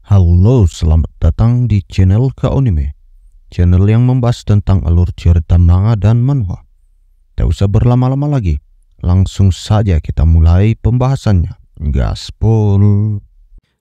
Halo, selamat datang di channel Kaonime, channel yang membahas tentang alur cerita manga dan manhwa. Tak usah berlama-lama lagi, langsung saja kita mulai pembahasannya. Gaspol.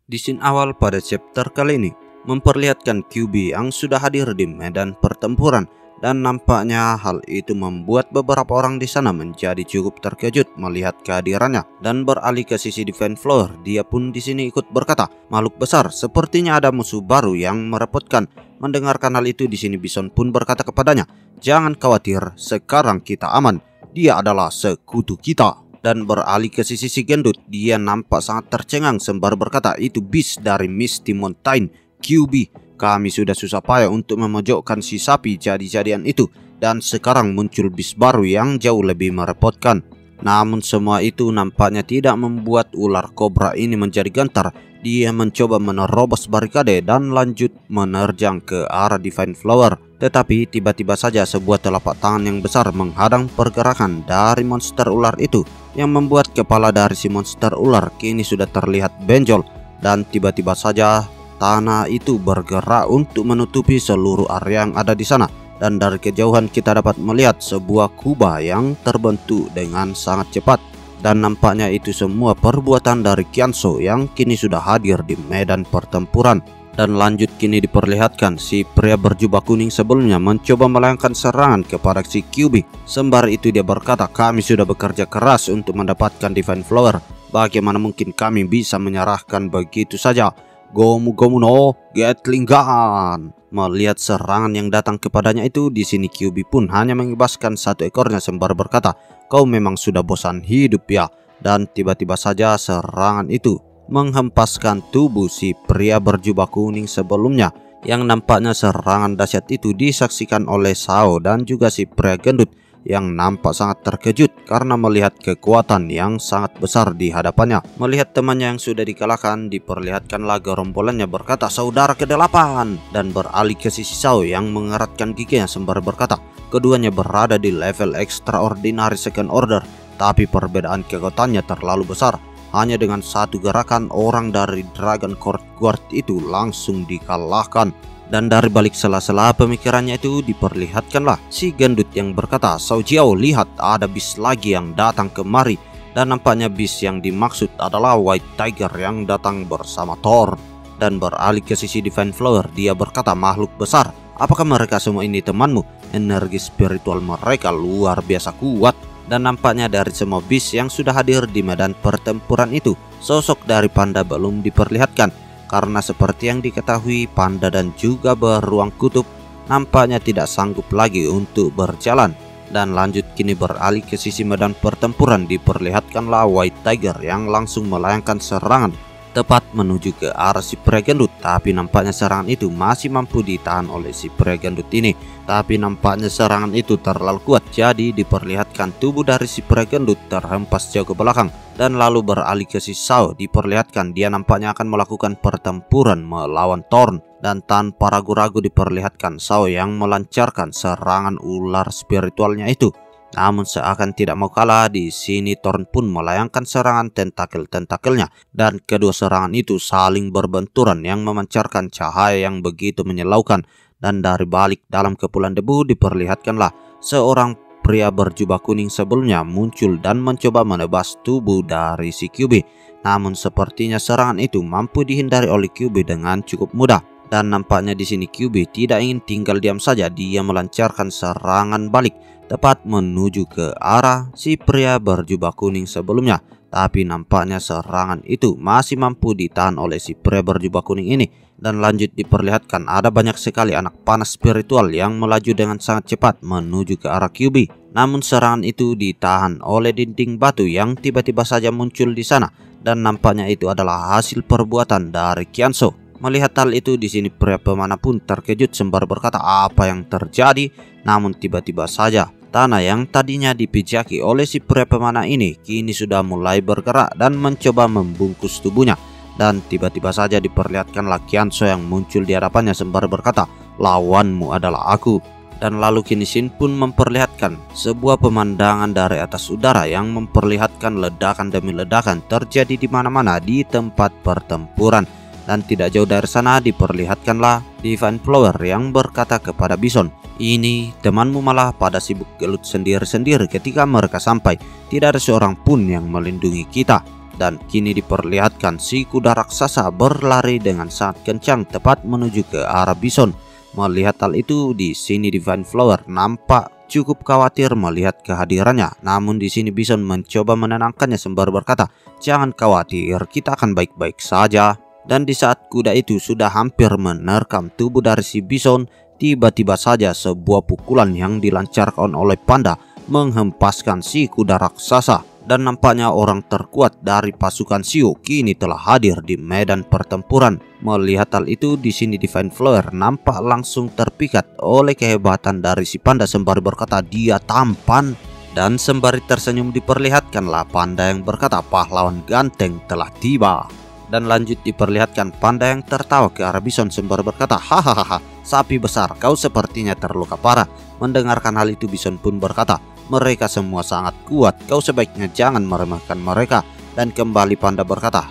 Di scene awal pada chapter kali ini memperlihatkan Kyuubi yang sudah hadir di medan pertempuran, dan nampaknya hal itu membuat beberapa orang di sana menjadi cukup terkejut melihat kehadirannya. Dan beralih ke sisi defense floor, dia pun di sini ikut berkata, "Makhluk besar, sepertinya ada musuh baru yang merepotkan." Mendengarkan hal itu, di sini Bison pun berkata kepadanya, "Jangan khawatir, sekarang kita aman. Dia adalah sekutu kita." Dan beralih ke sisi si gendut, dia nampak sangat tercengang sembari berkata, "Itu bis dari Misty Mountain, Kyuubi. Kami sudah susah payah untuk memojokkan si sapi jadi-jadian itu, dan sekarang muncul bis baru yang jauh lebih merepotkan." Namun semua itu nampaknya tidak membuat ular kobra ini menjadi gentar. Dia mencoba menerobos barikade dan lanjut menerjang ke arah Divine Flower. Tetapi tiba-tiba saja sebuah telapak tangan yang besar menghadang pergerakan dari monster ular itu, yang membuat kepala dari si monster ular kini sudah terlihat benjol. Dan tiba-tiba saja tanah itu bergerak untuk menutupi seluruh area yang ada di sana. Dan dari kejauhan kita dapat melihat sebuah kubah yang terbentuk dengan sangat cepat. Dan nampaknya itu semua perbuatan dari Kyanso yang kini sudah hadir di medan pertempuran. Dan lanjut kini diperlihatkan si pria berjubah kuning sebelumnya mencoba melayangkan serangan kepada si Kyuubi. Sembari itu dia berkata, "Kami sudah bekerja keras untuk mendapatkan Divine Flower. Bagaimana mungkin kami bisa menyerahkan begitu saja? Gomu Gomu no Gatling Gun." Melihat serangan yang datang kepadanya itu, di sini Kyuubi pun hanya mengibaskan satu ekornya sembari berkata, "Kau memang sudah bosan hidup ya?" Dan tiba-tiba saja serangan itu menghempaskan tubuh si pria berjubah kuning sebelumnya, yang nampaknya serangan dahsyat itu disaksikan oleh Sao dan juga si pria gendut, yang nampak sangat terkejut karena melihat kekuatan yang sangat besar di hadapannya. Melihat temannya yang sudah dikalahkan, diperlihatkanlah gerombolannya berkata, "Saudara ke-8." Dan beralih ke sisi Sao yang mengeratkan giginya sembari berkata, keduanya berada di level extraordinary second order, tapi perbedaan kekuatannya terlalu besar. Hanya dengan satu gerakan, orang dari Dragon Court Guard itu langsung dikalahkan. Dan dari balik sela-sela pemikirannya itu diperlihatkanlah si gendut yang berkata, "Sao Jiao, lihat ada bis lagi yang datang kemari." Dan nampaknya bis yang dimaksud adalah White Tiger yang datang bersama Thor. Dan beralih ke sisi Divine Flower, dia berkata, "Makhluk besar, apakah mereka semua ini temanmu? Energi spiritual mereka luar biasa kuat." Dan nampaknya dari semua bis yang sudah hadir di medan pertempuran itu, sosok dari panda belum diperlihatkan. Karena seperti yang diketahui, panda dan juga beruang kutub nampaknya tidak sanggup lagi untuk berjalan. Dan lanjut kini beralih ke sisi medan pertempuran, diperlihatkanlah White Tiger yang langsung melayangkan serangan tepat menuju ke arah si pria gendut. Tapi nampaknya serangan itu masih mampu ditahan oleh si pria gendut ini. Tapi nampaknya serangan itu terlalu kuat, jadi diperlihatkan tubuh dari si pria gendut terhempas jauh ke belakang. Dan lalu beralih ke si Sao, diperlihatkan dia nampaknya akan melakukan pertempuran melawan Thorn. Dan tanpa ragu-ragu diperlihatkan Sao yang melancarkan serangan ular spiritualnya itu. Namun seakan tidak mau kalah, di sini Thorn pun melayangkan serangan tentakel-tentakelnya, dan kedua serangan itu saling berbenturan yang memancarkan cahaya yang begitu menyilaukan. Dan dari balik dalam kepulan debu diperlihatkanlah seorang pria berjubah kuning sebelumnya muncul dan mencoba menebas tubuh dari si Kyuubi. Namun sepertinya serangan itu mampu dihindari oleh Kyuubi dengan cukup mudah. Dan nampaknya di sini Kyuubi tidak ingin tinggal diam saja, dia melancarkan serangan balik tepat menuju ke arah si pria berjubah kuning sebelumnya. Tapi nampaknya serangan itu masih mampu ditahan oleh si pria berjubah kuning ini. Dan lanjut diperlihatkan ada banyak sekali anak panas spiritual yang melaju dengan sangat cepat menuju ke arah Kyuubi. Namun serangan itu ditahan oleh dinding batu yang tiba-tiba saja muncul di sana. Dan nampaknya itu adalah hasil perbuatan dari Kyanso. Melihat hal itu, di sini pria pemanah pun terkejut sembari berkata, "Apa yang terjadi?" Namun tiba-tiba saja tanah yang tadinya dipijaki oleh si pria pemanah ini kini sudah mulai bergerak dan mencoba membungkus tubuhnya. Dan tiba-tiba saja diperlihatkanlah Kyanso yang muncul di hadapannya sembari berkata, "Lawanmu adalah aku." Dan lalu kini Shin pun memperlihatkan sebuah pemandangan dari atas udara yang memperlihatkan ledakan demi ledakan terjadi di mana-mana di tempat pertempuran. Dan tidak jauh dari sana diperlihatkanlah Divine Flower yang berkata kepada Bison, "Ini temanmu malah pada sibuk gelut sendiri-sendiri ketika mereka sampai. Tidak ada seorang pun yang melindungi kita." Dan kini diperlihatkan si kuda raksasa berlari dengan sangat kencang tepat menuju ke arah Bison. Melihat hal itu, di sini Divine Flower nampak cukup khawatir melihat kehadirannya. Namun di sini Bison mencoba menenangkannya sembari berkata, "Jangan khawatir, kita akan baik-baik saja." Dan di saat kuda itu sudah hampir menerkam tubuh dari si Bison, tiba-tiba saja sebuah pukulan yang dilancarkan oleh panda menghempaskan si kuda raksasa. Dan nampaknya orang terkuat dari pasukan Xiu kini telah hadir di medan pertempuran. Melihat hal itu, di sini Divine Flower nampak langsung terpikat oleh kehebatan dari si panda sembari berkata dia tampan. Dan sembari tersenyum diperlihatkanlah panda yang berkata pahlawan ganteng telah tiba. Dan lanjut diperlihatkan panda yang tertawa ke arah Bison sembari berkata, "Hahaha, sapi besar, kau sepertinya terluka parah." Mendengarkan hal itu Bison pun berkata, "Mereka semua sangat kuat, kau sebaiknya jangan meremehkan mereka." Dan kembali panda berkata,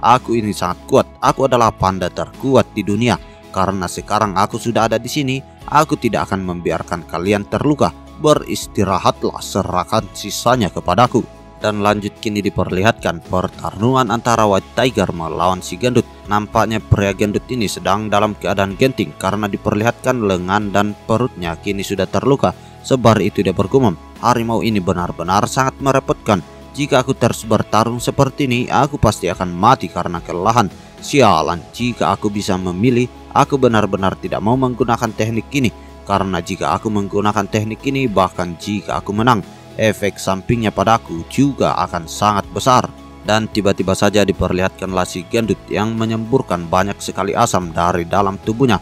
Aku ini sangat kuat, aku adalah panda terkuat di dunia. Karena sekarang aku sudah ada di sini, aku tidak akan membiarkan kalian terluka. Beristirahatlah, serahkan sisanya kepadaku." Dan lanjut kini diperlihatkan pertarungan antara White Tiger melawan si gendut. Nampaknya pria gendut ini sedang dalam keadaan genting karena diperlihatkan lengan dan perutnya kini sudah terluka. Sebar itu dia bergumam, "Harimau ini benar-benar sangat merepotkan. Jika aku terus bertarung seperti ini, aku pasti akan mati karena kelelahan. Sialan, jika aku bisa memilih, aku benar-benar tidak mau menggunakan teknik ini. Karena jika aku menggunakan teknik ini, bahkan jika aku menang, efek sampingnya padaku juga akan sangat besar." Dan tiba-tiba saja diperlihatkanlah si gendut yang menyemburkan banyak sekali asam dari dalam tubuhnya.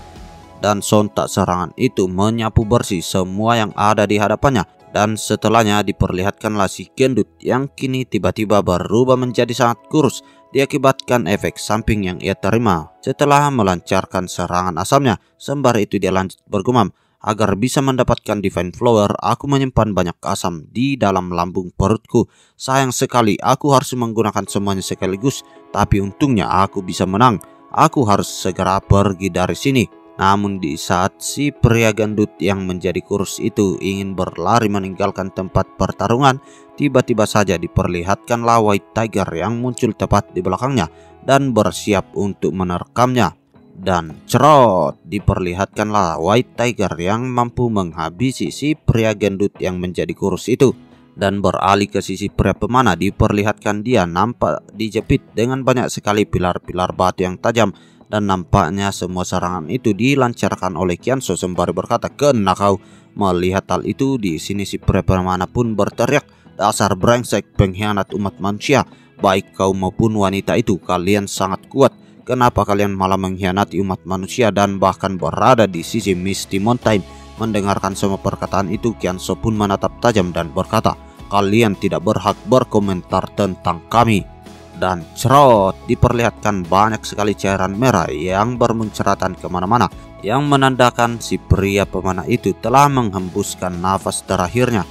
Dan sontak serangan itu menyapu bersih semua yang ada di hadapannya. Dan setelahnya diperlihatkanlah si gendut yang kini tiba-tiba berubah menjadi sangat kurus diakibatkan efek samping yang ia terima setelah melancarkan serangan asamnya. Sembari itu dia lanjut bergumam, "Agar bisa mendapatkan Divine Flower, aku menyimpan banyak asam di dalam lambung perutku. Sayang sekali aku harus menggunakan semuanya sekaligus, tapi untungnya aku bisa menang. Aku harus segera pergi dari sini." Namun di saat si pria gendut yang menjadi kurus itu ingin berlari meninggalkan tempat pertarungan, tiba-tiba saja diperlihatkanlah White Tiger yang muncul tepat di belakangnya dan bersiap untuk menerkamnya. Dan cerot, diperlihatkanlah White Tiger yang mampu menghabisi si pria gendut yang menjadi kurus itu. Dan beralih ke sisi pria pemanah, diperlihatkan dia nampak dijepit dengan banyak sekali pilar-pilar batu yang tajam. Dan nampaknya semua serangan itu dilancarkan oleh Qianso sembari berkata, "Kena kau." Melihat hal itu, di sini si pria pemanah pun berteriak, "Dasar brengsek pengkhianat umat manusia. Baik kau maupun wanita itu, kalian sangat kuat. Kenapa kalian malah mengkhianati umat manusia dan bahkan berada di sisi Misty Mountain?" Mendengarkan semua perkataan itu, Qianso pun menatap tajam dan berkata, "Kalian tidak berhak berkomentar tentang kami." Dan cerot, diperlihatkan banyak sekali cairan merah yang bermunceratan kemana-mana, yang menandakan si pria pemanah itu telah menghembuskan nafas terakhirnya.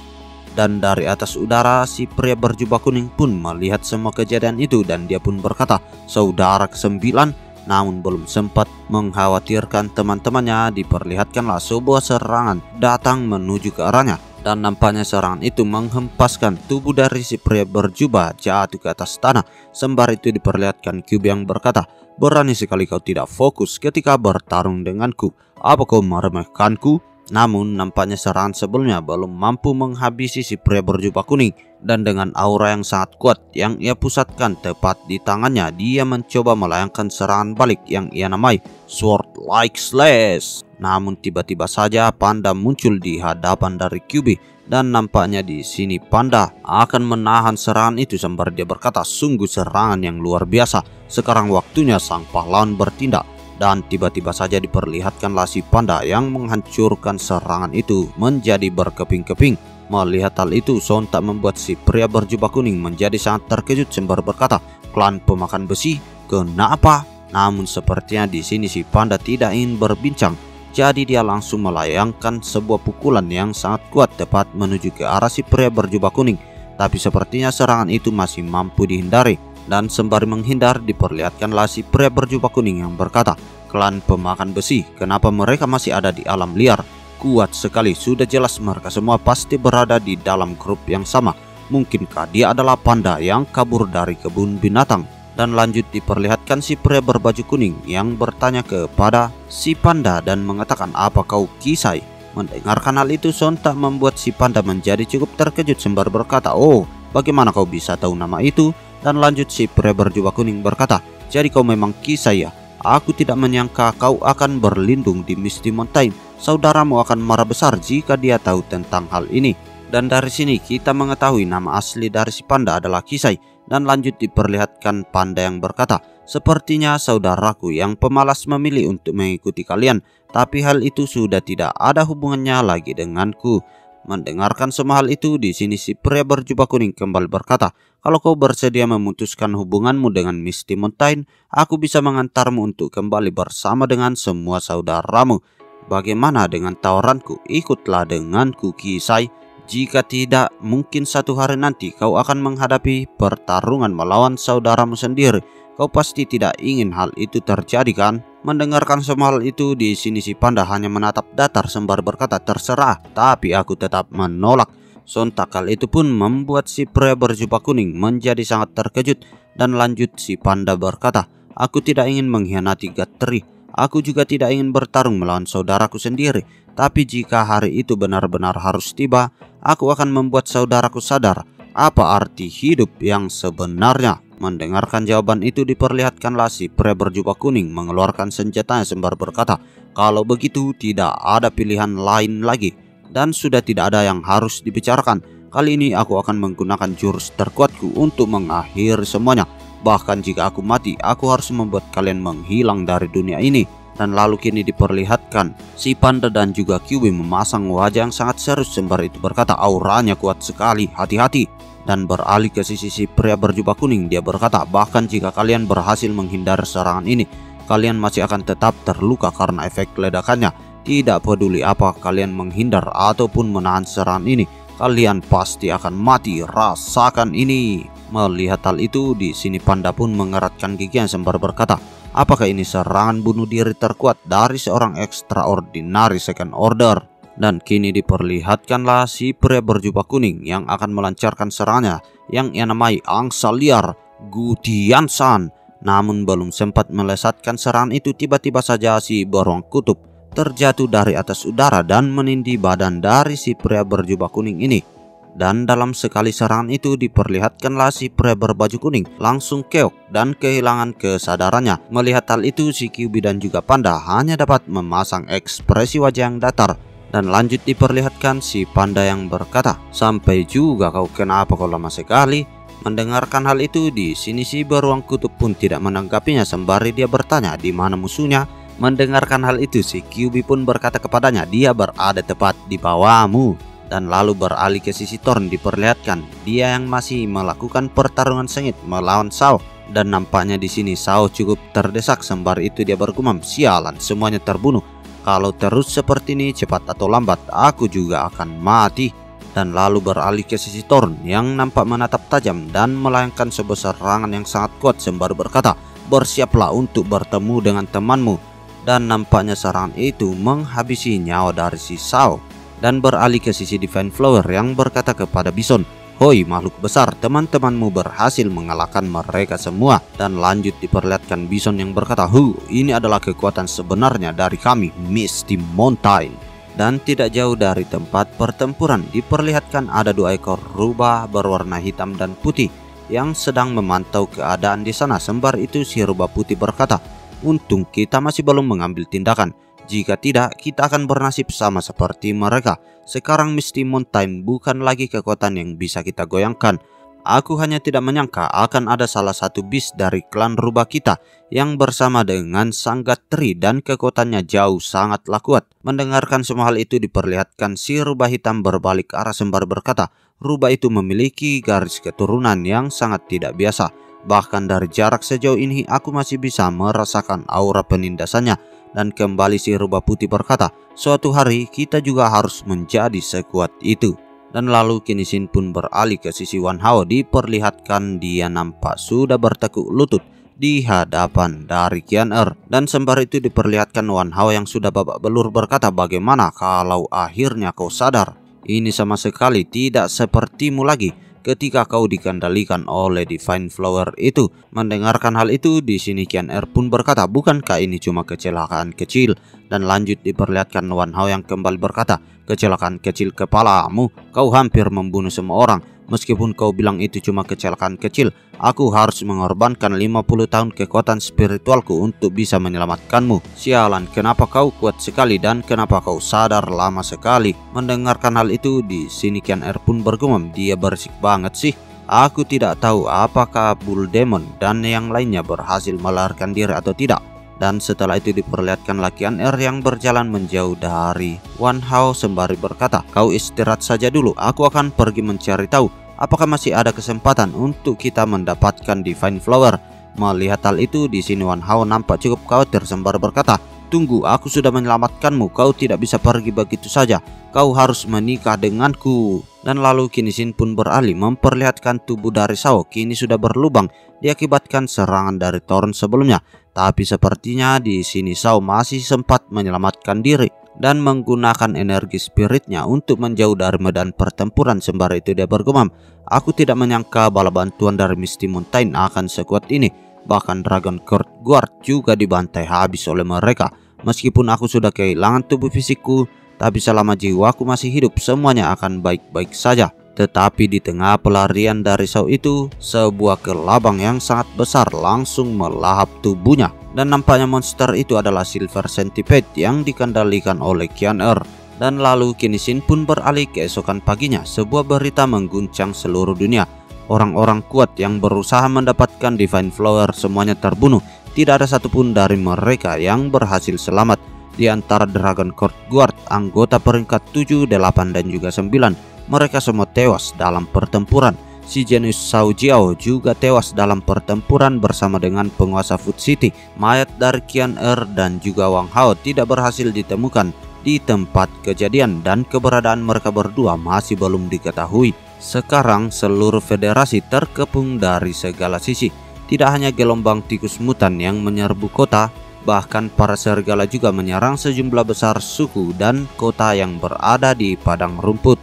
Dan dari atas udara, si pria berjubah kuning pun melihat semua kejadian itu dan dia pun berkata, "Saudara ke-9." Namun belum sempat mengkhawatirkan teman-temannya, diperlihatkanlah sebuah serangan datang menuju ke arahnya. Dan nampaknya serangan itu menghempaskan tubuh dari si pria berjubah jatuh ke atas tanah. Sembari itu diperlihatkan Cube yang berkata, "Berani sekali kau tidak fokus ketika bertarung denganku. Apa kau meremehkanku?" Namun nampaknya serangan sebelumnya belum mampu menghabisi si pria berjubah kuning. Dan dengan aura yang sangat kuat yang ia pusatkan tepat di tangannya, dia mencoba melayangkan serangan balik yang ia namai Sword Like Slash. Namun tiba-tiba saja panda muncul di hadapan dari QB. Dan nampaknya di sini panda akan menahan serangan itu sembari dia berkata, "Sungguh serangan yang luar biasa. Sekarang waktunya sang pahlawan bertindak." Dan tiba-tiba saja diperlihatkanlah si panda yang menghancurkan serangan itu menjadi berkeping-keping. Melihat hal itu sontak membuat si pria berjubah kuning menjadi sangat terkejut sembari berkata, "Klan pemakan besi, kenapa?" Namun sepertinya di sini si panda tidak ingin berbincang. Jadi dia langsung melayangkan sebuah pukulan yang sangat kuat tepat menuju ke arah si pria berjubah kuning. Tapi sepertinya serangan itu masih mampu dihindari. Dan sembari menghindar diperlihatkanlah si pria berjubah kuning yang berkata, "Klan pemakan besi, kenapa mereka masih ada di alam liar? Kuat sekali, sudah jelas mereka semua pasti berada di dalam grup yang sama. Mungkinkah dia adalah panda yang kabur dari kebun binatang?" Dan lanjut diperlihatkan si pria berbaju kuning yang bertanya kepada si panda dan mengatakan, "Apa kau Kisai?" Mendengarkan hal itu sontak membuat si panda menjadi cukup terkejut sembari berkata, "Oh, bagaimana kau bisa tahu nama itu?" Dan lanjut si pria berjubah kuning berkata, "Jadi kau memang Kisai ya? Aku tidak menyangka kau akan berlindung di Misty Mountain. Saudaramu akan marah besar jika dia tahu tentang hal ini." Dan dari sini kita mengetahui nama asli dari si panda adalah Kisai. Dan lanjut diperlihatkan panda yang berkata, "Sepertinya saudaraku yang pemalas memilih untuk mengikuti kalian, tapi hal itu sudah tidak ada hubungannya lagi denganku." Mendengarkan semua hal itu, di sini si pria berjubah kuning kembali berkata, "Kalau kau bersedia memutuskan hubunganmu dengan Misty Mountain, aku bisa mengantarmu untuk kembali bersama dengan semua saudaramu. Bagaimana dengan tawaranku? Ikutlah denganku Kisai. Jika tidak, mungkin satu hari nanti kau akan menghadapi pertarungan melawan saudaramu sendiri. Kau pasti tidak ingin hal itu terjadi kan?" Mendengarkan semua hal itu, di sini si panda hanya menatap datar sembari berkata, "Terserah, tapi aku tetap menolak." Sontak hal itu pun membuat si pria berjubah kuning menjadi sangat terkejut. Dan lanjut si panda berkata, "Aku tidak ingin mengkhianati Gathri. Aku juga tidak ingin bertarung melawan saudaraku sendiri. Tapi jika hari itu benar-benar harus tiba, aku akan membuat saudaraku sadar apa arti hidup yang sebenarnya." Mendengarkan jawaban itu diperlihatkanlah si pria berjubah kuning mengeluarkan senjatanya sembari berkata, "Kalau begitu tidak ada pilihan lain lagi dan sudah tidak ada yang harus dibicarakan. Kali ini aku akan menggunakan jurus terkuatku untuk mengakhiri semuanya. Bahkan jika aku mati, aku harus membuat kalian menghilang dari dunia ini." Dan lalu kini diperlihatkan si panda dan juga Kyuubi memasang wajah yang sangat serius sembari itu berkata, "Auranya kuat sekali, hati-hati." Dan beralih ke sisi si pria berjubah kuning, dia berkata, "Bahkan jika kalian berhasil menghindar serangan ini, kalian masih akan tetap terluka karena efek ledakannya. Tidak peduli apa kalian menghindar ataupun menahan serangan ini, kalian pasti akan mati. Rasakan ini." Melihat hal itu, di sini panda pun mengeratkan giginya sembari berkata, "Apakah ini serangan bunuh diri terkuat dari seorang extraordinary second order?" Dan kini diperlihatkanlah si pria berjubah kuning yang akan melancarkan serangannya yang ia namai angsa liar Gutian-san. Namun belum sempat melesatkan serangan itu, tiba-tiba saja si beruang kutub terjatuh dari atas udara dan menindih badan dari si pria berjubah kuning ini. Dan dalam sekali serangan itu diperlihatkanlah si pria berbaju kuning langsung keok dan kehilangan kesadarannya. Melihat hal itu, si Kyuubi dan juga panda hanya dapat memasang ekspresi wajah yang datar. Dan lanjut diperlihatkan si panda yang berkata, "Sampai juga kau, kenapa kau lama sekali?" Mendengarkan hal itu, di sini si beruang kutub pun tidak menanggapinya sembari dia bertanya di mana musuhnya. Mendengarkan hal itu, si Kyuubi pun berkata kepadanya, "Dia berada tepat di bawahmu." Dan lalu beralih ke sisi Thorn, diperlihatkan dia yang masih melakukan pertarungan sengit melawan Sao. Dan nampaknya di sini Sao cukup terdesak sembari itu dia bergumam, "Sialan, semuanya terbunuh. Kalau terus seperti ini, cepat atau lambat aku juga akan mati." Dan lalu beralih ke sisi Thorn yang nampak menatap tajam dan melayangkan sebuah serangan yang sangat kuat sembari berkata, "Bersiaplah untuk bertemu dengan temanmu." Dan nampaknya serangan itu menghabisi nyawa dari si Sao. Dan beralih ke sisi Divine Flower yang berkata kepada Bison, "Hoi makhluk besar, teman-temanmu berhasil mengalahkan mereka semua." Dan lanjut diperlihatkan Bison yang berkata, "Ini adalah kekuatan sebenarnya dari kami, Misty Mountain." Dan tidak jauh dari tempat pertempuran diperlihatkan ada 2 ekor rubah berwarna hitam dan putih yang sedang memantau keadaan di sana. Sembari itu si rubah putih berkata, "Untung kita masih belum mengambil tindakan. Jika tidak, kita akan bernasib sama seperti mereka. Sekarang Misty Mountain bukan lagi kekuatan yang bisa kita goyangkan. Aku hanya tidak menyangka akan ada salah satu beast dari klan rubah kita yang bersama dengan Sang Gathri dan kekuatannya jauh sangatlah kuat." Mendengarkan semua hal itu diperlihatkan si rubah hitam berbalik arah sembari berkata, "Rubah itu memiliki garis keturunan yang sangat tidak biasa. Bahkan dari jarak sejauh ini aku masih bisa merasakan aura penindasannya." Dan kembali si rubah putih berkata, "Suatu hari kita juga harus menjadi sekuat itu." Dan lalu kini Shin pun beralih ke sisi Wan Hao. Diperlihatkan dia nampak sudah bertekuk lutut di hadapan dari Qian Er. Dan sembari itu diperlihatkan Wan Hao yang sudah babak belur berkata, "Bagaimana kalau akhirnya kau sadar? Ini sama sekali tidak sepertimu lagi ketika kau dikendalikan oleh Divine Flower itu." Mendengarkan hal itu, di sini Qian Er pun berkata, "Bukankah ini cuma kecelakaan kecil?" Dan lanjut diperlihatkan Wan Hao yang kembali berkata, "Kecelakaan kecil kepalamu, kau hampir membunuh semua orang. Meskipun kau bilang itu cuma kecelakaan kecil, aku harus mengorbankan 50 tahun kekuatan spiritualku untuk bisa menyelamatkanmu. Sialan, kenapa kau kuat sekali dan kenapa kau sadar lama sekali?" Mendengarkan hal itu, di sini Qian Er pun bergumam, "Dia berisik banget sih. Aku tidak tahu apakah Bull Demon dan yang lainnya berhasil melarikan diri atau tidak." Dan setelah itu diperlihatkan Qian Er yang berjalan menjauh dari Wan Hao sembari berkata, "Kau istirahat saja dulu, aku akan pergi mencari tahu apakah masih ada kesempatan untuk kita mendapatkan Divine Flower." Melihat hal itu, di sini Wan Hao nampak cukup khawatir sembari berkata, "Tunggu, aku sudah menyelamatkanmu, kau tidak bisa pergi begitu saja. Kau harus menikah denganku." Dan lalu kini Shin pun beralih memperlihatkan tubuh dari Shao kini sudah berlubang diakibatkan serangan dari Thorn sebelumnya. Tapi sepertinya di sini Shao masih sempat menyelamatkan diri dan menggunakan energi spiritnya untuk menjauh dari medan pertempuran. Sembari itu dia bergumam, "Aku tidak menyangka bala bantuan dari Misty Mountain akan sekuat ini. Bahkan Dragon Court Guard juga dibantai habis oleh mereka. Meskipun aku sudah kehilangan tubuh fisikku, tapi selama jiwaku masih hidup, semuanya akan baik-baik saja." Tetapi di tengah pelarian dari Shao itu, sebuah kelabang yang sangat besar langsung melahap tubuhnya. Dan nampaknya monster itu adalah Silver Centipede yang dikendalikan oleh Qian Er. Dan lalu kini Shin pun beralih keesokan paginya. Sebuah berita mengguncang seluruh dunia. Orang-orang kuat yang berusaha mendapatkan Divine Flower semuanya terbunuh. Tidak ada satupun dari mereka yang berhasil selamat. Di antara Dragon Court Guard, anggota peringkat 7, 8, dan juga 9, mereka semua tewas dalam pertempuran. Si Genius Shao Jiao juga tewas dalam pertempuran bersama dengan penguasa Food City. Mayat dari Qian Er dan juga Wang Hao tidak berhasil ditemukan di tempat kejadian dan keberadaan mereka berdua masih belum diketahui. Sekarang seluruh federasi terkepung dari segala sisi. Tidak hanya gelombang tikus mutan yang menyerbu kota, bahkan para serigala juga menyerang sejumlah besar suku dan kota yang berada di padang rumput.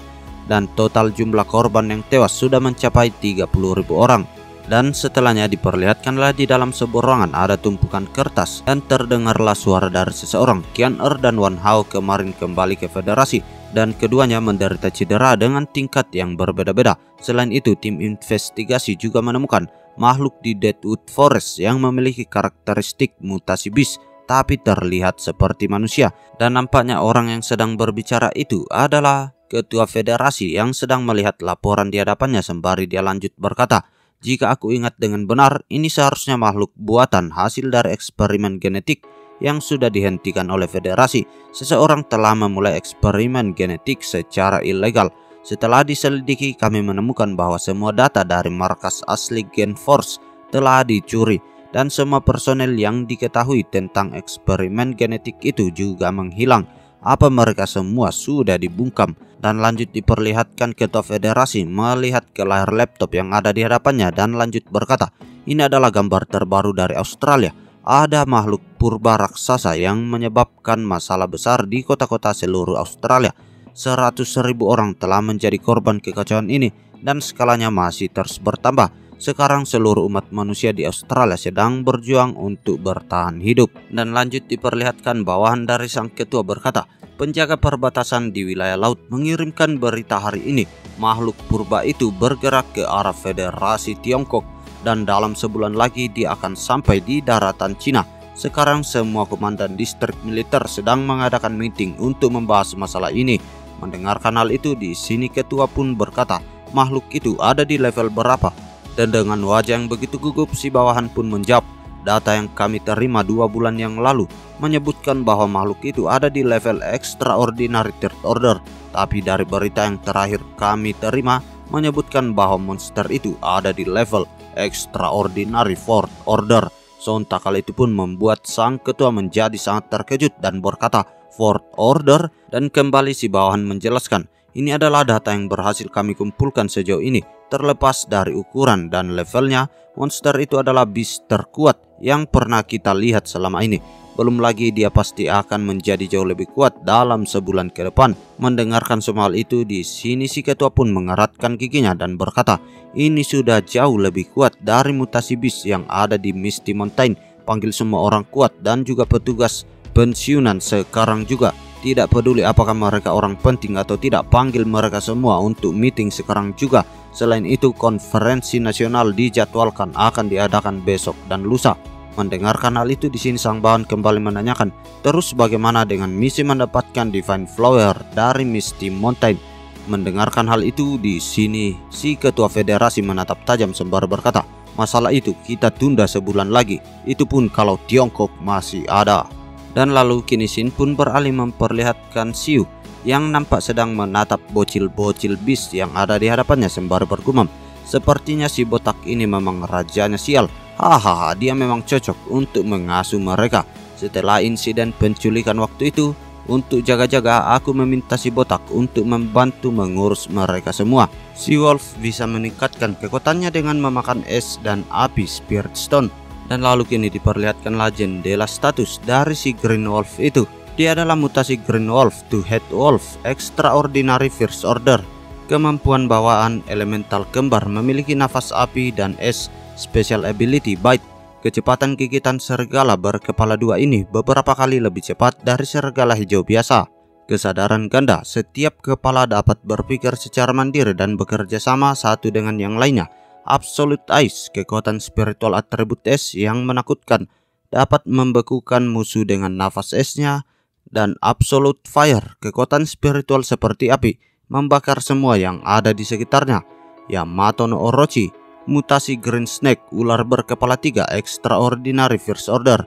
Dan total jumlah korban yang tewas sudah mencapai 30.000 orang. Dan setelahnya diperlihatkanlah di dalam sebuah ruangan ada tumpukan kertas dan terdengarlah suara dari seseorang. Qian Er dan Wan Hao kemarin kembali ke federasi dan keduanya menderita cedera dengan tingkat yang berbeda-beda. Selain itu, tim investigasi juga menemukan makhluk di Deadwood Forest yang memiliki karakteristik mutasi beast tapi terlihat seperti manusia. Dan nampaknya orang yang sedang berbicara itu adalah ketua federasi yang sedang melihat laporan di hadapannya. Sembari dia lanjut berkata, "Jika aku ingat dengan benar, ini seharusnya makhluk buatan hasil dari eksperimen genetik yang sudah dihentikan oleh federasi. Seseorang telah memulai eksperimen genetik secara ilegal. Setelah diselidiki, kami menemukan bahwa semua data dari markas asli GenForce telah dicuri dan semua personel yang diketahui tentang eksperimen genetik itu juga menghilang. Apa mereka semua sudah dibungkam?" Dan lanjut diperlihatkan ketua federasi melihat ke layar laptop yang ada di hadapannya dan lanjut berkata, "Ini adalah gambar terbaru dari Australia. Ada makhluk purba raksasa yang menyebabkan masalah besar di kota-kota seluruh Australia. 100.000 orang telah menjadi korban kekacauan ini dan skalanya masih terus bertambah. Sekarang seluruh umat manusia di Australia sedang berjuang untuk bertahan hidup." Dan lanjut diperlihatkan bawahan dari sang ketua berkata, "Penjaga perbatasan di wilayah laut mengirimkan berita hari ini. Makhluk purba itu bergerak ke arah Federasi Tiongkok dan dalam sebulan lagi dia akan sampai di daratan Cina. Sekarang semua komandan distrik militer sedang mengadakan meeting untuk membahas masalah ini." Mendengarkan hal itu, di sini ketua pun berkata, "Makhluk itu ada di level berapa?" Dan dengan wajah yang begitu gugup, si bawahan pun menjawab, "Data yang kami terima 2 bulan yang lalu menyebutkan bahwa makhluk itu ada di level Extraordinary Third Order. Tapi dari berita yang terakhir kami terima menyebutkan bahwa monster itu ada di level Extraordinary Fourth Order." Sontak hal itu pun membuat sang ketua menjadi sangat terkejut dan berkata, "Fourth Order?" Dan kembali si bawahan menjelaskan, Ini adalah data yang berhasil kami kumpulkan sejauh ini. Terlepas dari ukuran dan levelnya, monster itu adalah beast terkuat yang pernah kita lihat selama ini. Belum lagi dia pasti akan menjadi jauh lebih kuat dalam sebulan ke depan. Mendengarkan semua hal itu, di sini si ketua pun mengeratkan giginya dan berkata, ini sudah jauh lebih kuat dari mutasi beast yang ada di Misty Mountain. Panggil semua orang kuat dan juga petugas pensiunan sekarang juga. Tidak peduli apakah mereka orang penting atau tidak, panggil mereka semua untuk meeting sekarang juga. Selain itu, konferensi nasional dijadwalkan akan diadakan besok dan lusa. Mendengarkan hal itu, di sini sang bawahan kembali menanyakan, terus bagaimana dengan misi mendapatkan Divine Flower dari Misty Mountain? Mendengarkan hal itu, di sini si ketua federasi menatap tajam sembari berkata, masalah itu kita tunda sebulan lagi, itu pun kalau Tiongkok masih ada. Dan lalu kini Shin pun beralih memperlihatkan Xiu yang nampak sedang menatap bocil-bocil beast yang ada di hadapannya sembari bergumam, sepertinya si botak ini memang rajanya sial. Hahaha, dia memang cocok untuk mengasuh mereka. Setelah insiden penculikan waktu itu, untuk jaga-jaga aku meminta si botak untuk membantu mengurus mereka semua. Si Wolf bisa meningkatkan kekuatannya dengan memakan es dan api Spirit Stone. Dan lalu kini diperlihatkanlah jendela status dari si Green Wolf itu. Dia adalah mutasi Green Wolf to Head Wolf Extraordinary First Order. Kemampuan bawaan elemental kembar, memiliki nafas api dan es. Special ability Bite. Kecepatan gigitan serigala berkepala dua ini beberapa kali lebih cepat dari serigala hijau biasa. Kesadaran ganda, setiap kepala dapat berpikir secara mandiri dan bekerja sama satu dengan yang lainnya. Absolute Ice, kekuatan spiritual atribut es yang menakutkan, dapat membekukan musuh dengan nafas esnya. Dan Absolute Fire, kekuatan spiritual seperti api, membakar semua yang ada di sekitarnya. Yamato no Orochi, mutasi Green Snake, ular berkepala 3 Extraordinary First Order.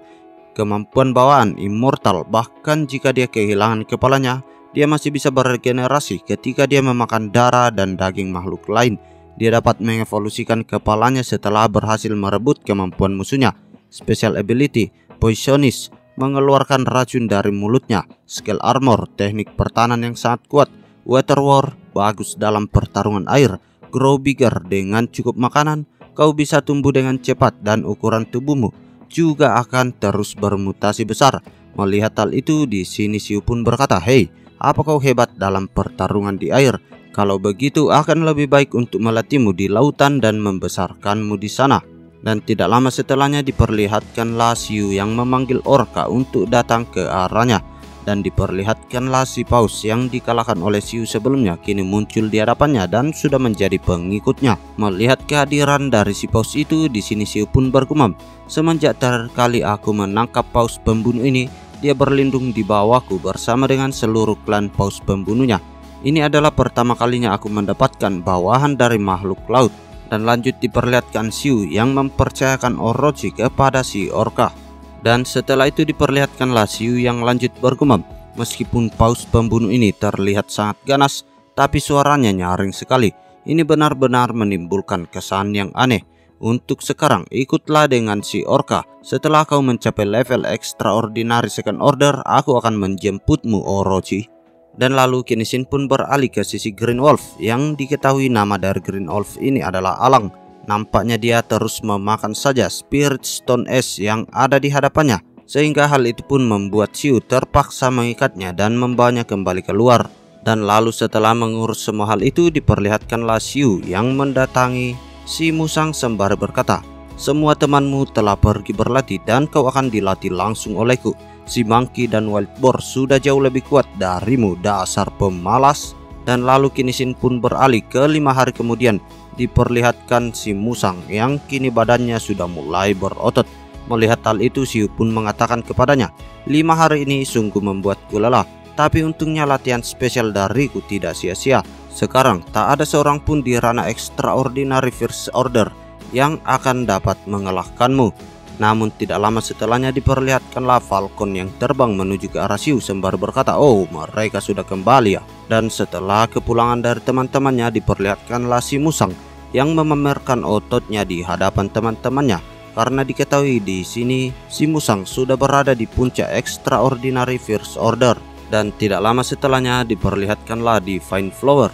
Kemampuan bawaan Immortal, bahkan jika dia kehilangan kepalanya, dia masih bisa beregenerasi ketika dia memakan darah dan daging makhluk lain. Dia dapat mengevolusikan kepalanya setelah berhasil merebut kemampuan musuhnya. Special ability Poisonous, mengeluarkan racun dari mulutnya. Skill Armor, teknik pertahanan yang sangat kuat. Water War, bagus dalam pertarungan air. Grow bigger, dengan cukup makanan kau bisa tumbuh dengan cepat dan ukuran tubuhmu juga akan terus bermutasi besar. Melihat hal itu, di sini Xiu pun berkata, hei, apa kau hebat dalam pertarungan di air? Kalau begitu akan lebih baik untuk melatihmu di lautan dan membesarkanmu di sana. Dan tidak lama setelahnya diperlihatkanlah Xiu yang memanggil orka untuk datang ke arahnya. Dan diperlihatkanlah si paus yang dikalahkan oleh Xiu sebelumnya kini muncul di hadapannya dan sudah menjadi pengikutnya. Melihat kehadiran dari si paus itu, di sini Xiu pun bergumam, semenjak terakhir kali aku menangkap paus pembunuh ini, dia berlindung di bawahku bersama dengan seluruh klan paus pembunuhnya. Ini adalah pertama kalinya aku mendapatkan bawahan dari makhluk laut. Dan lanjut diperlihatkan Xiu yang mempercayakan Orochi kepada si orka. Dan setelah itu diperlihatkanlah Xiu yang lanjut bergumam, meskipun paus pembunuh ini terlihat sangat ganas, tapi suaranya nyaring sekali. Ini benar-benar menimbulkan kesan yang aneh. Untuk sekarang ikutlah dengan si orka. Setelah kau mencapai level Extraordinary Second Order, aku akan menjemputmu Orochi. Dan lalu kini Shin pun beralih ke sisi Green Wolf, yang diketahui nama dari Green Wolf ini adalah Alang. Nampaknya dia terus memakan saja Spirit Stone es yang ada di hadapannya, sehingga hal itu pun membuat Xiu terpaksa mengikatnya dan membawanya kembali keluar. Dan lalu setelah mengurus semua hal itu, diperlihatkanlah Xiu yang mendatangi si Musang sembari berkata, semua temanmu telah pergi berlatih dan kau akan dilatih langsung olehku. Si Monkey dan Wild Boar sudah jauh lebih kuat darimu, dasar pemalas. Dan lalu kini Shin pun beralih ke 5 hari kemudian. Diperlihatkan si Musang yang kini badannya sudah mulai berotot. Melihat hal itu, Xiu pun mengatakan kepadanya, 5 hari ini sungguh membuatku lelah, tapi untungnya latihan spesial dariku tidak sia-sia. Sekarang tak ada seorang pun di ranah Extraordinary First Order yang akan dapat mengalahkanmu. Namun tidak lama setelahnya diperlihatkanlah Falcon yang terbang menuju ke arah Xiu sembari berkata, oh, mereka sudah kembali ya. Dan setelah kepulangan dari teman-temannya, diperlihatkanlah si Musang yang memamerkan ototnya di hadapan teman-temannya, karena diketahui di sini si Musang sudah berada di puncak Extraordinary First Order. Dan tidak lama setelahnya diperlihatkanlah Divine Flower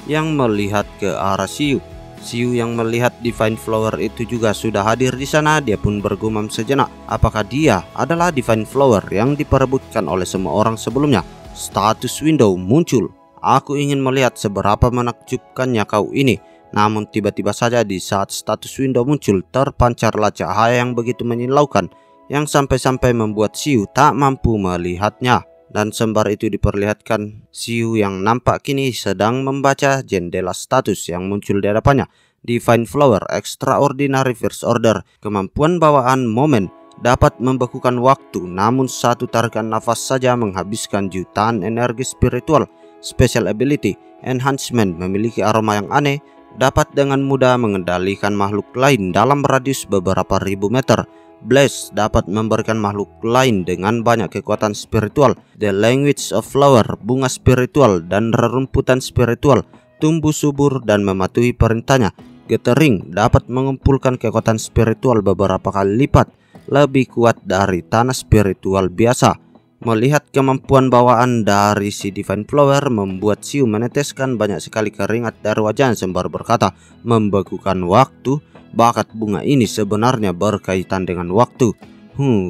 yang melihat ke arah Xiu. Xiu yang melihat Divine Flower itu juga sudah hadir di sana. Dia pun bergumam sejenak, apakah dia adalah Divine Flower yang diperebutkan oleh semua orang sebelumnya? Status window muncul. Aku ingin melihat seberapa menakjubkannya kau ini. Namun tiba-tiba saja di saat status window muncul, terpancarlah cahaya yang begitu menyilaukan yang sampai-sampai membuat Xiu tak mampu melihatnya. Dan sembar itu diperlihatkan Xiu yang nampak kini sedang membaca jendela status yang muncul di hadapannya. Divine Flower Extraordinary First Order, kemampuan bawaan momen, dapat membekukan waktu, namun satu tarikan nafas saja menghabiskan jutaan energi spiritual. Special Ability Enhancement, memiliki aroma yang aneh, dapat dengan mudah mengendalikan makhluk lain dalam radius beberapa ribu meter. Blaze dapat memberikan makhluk lain dengan banyak kekuatan spiritual. The Language of Flower, bunga spiritual dan rerumputan spiritual, tumbuh subur dan mematuhi perintahnya. Gathering dapat mengumpulkan kekuatan spiritual beberapa kali lipat, lebih kuat dari tanah spiritual biasa. Melihat kemampuan bawaan dari si Divine Flower membuat Xiu meneteskan banyak sekali keringat dari wajahnya sembari berkata, membekukan waktu. Bakat bunga ini sebenarnya berkaitan dengan waktu.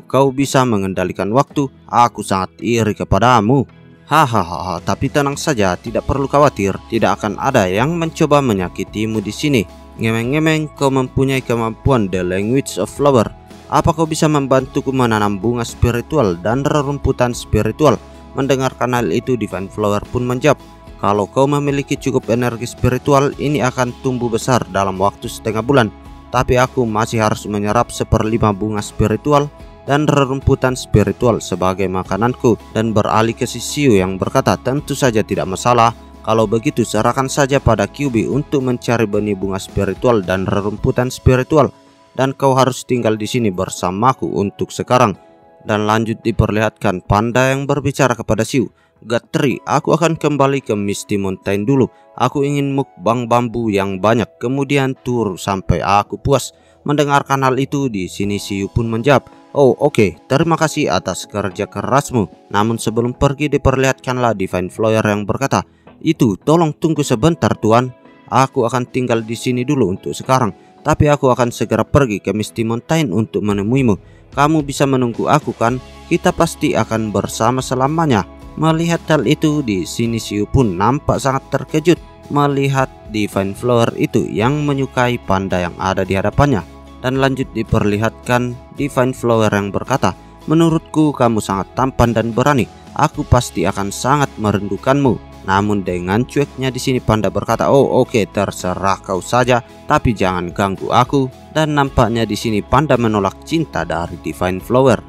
Kau bisa mengendalikan waktu. Aku sangat iri kepadamu. Hahaha, tapi tenang saja, tidak perlu khawatir. Tidak akan ada yang mencoba menyakitimu di sini. Ngemeng-ngemeng, kau mempunyai kemampuan The Language of Flower. Apa kau bisa membantuku menanam bunga spiritual dan rerumputan spiritual? Mendengarkan hal itu, Divine Flower pun menjawab, kalau kau memiliki cukup energi spiritual, ini akan tumbuh besar dalam waktu setengah bulan. Tapi aku masih harus menyerap 1/5 bunga spiritual dan rerumputan spiritual sebagai makananku. Dan beralih ke Xiu yang berkata, tentu saja tidak masalah. Kalau begitu serahkan saja pada QB untuk mencari benih bunga spiritual dan rerumputan spiritual. Dan kau harus tinggal di sini bersamaku untuk sekarang. Dan lanjut diperlihatkan panda yang berbicara kepada Xiu. Gathering, aku akan kembali ke Misty Mountain dulu. Aku ingin mukbang bambu yang banyak, kemudian tur sampai aku puas. Mendengarkan hal itu, di sini Xiu pun menjawab, oh oke, terima kasih atas kerja kerasmu. Namun sebelum pergi diperlihatkanlah Divine Flower yang berkata, itu tolong tunggu sebentar tuan. Aku akan tinggal di sini dulu untuk sekarang, tapi aku akan segera pergi ke Misty Mountain untuk menemuimu. Kamu bisa menunggu aku kan? Kita pasti akan bersama selamanya. Melihat hal itu, di sini Xiu pun nampak sangat terkejut melihat Divine Flower itu yang menyukai panda yang ada di hadapannya. Dan lanjut diperlihatkan Divine Flower yang berkata, menurutku kamu sangat tampan dan berani. Aku pasti akan sangat merindukanmu. Namun dengan cueknya di sini panda berkata, oh oke, terserah kau saja, tapi jangan ganggu aku. Dan nampaknya di sini panda menolak cinta dari Divine Flower.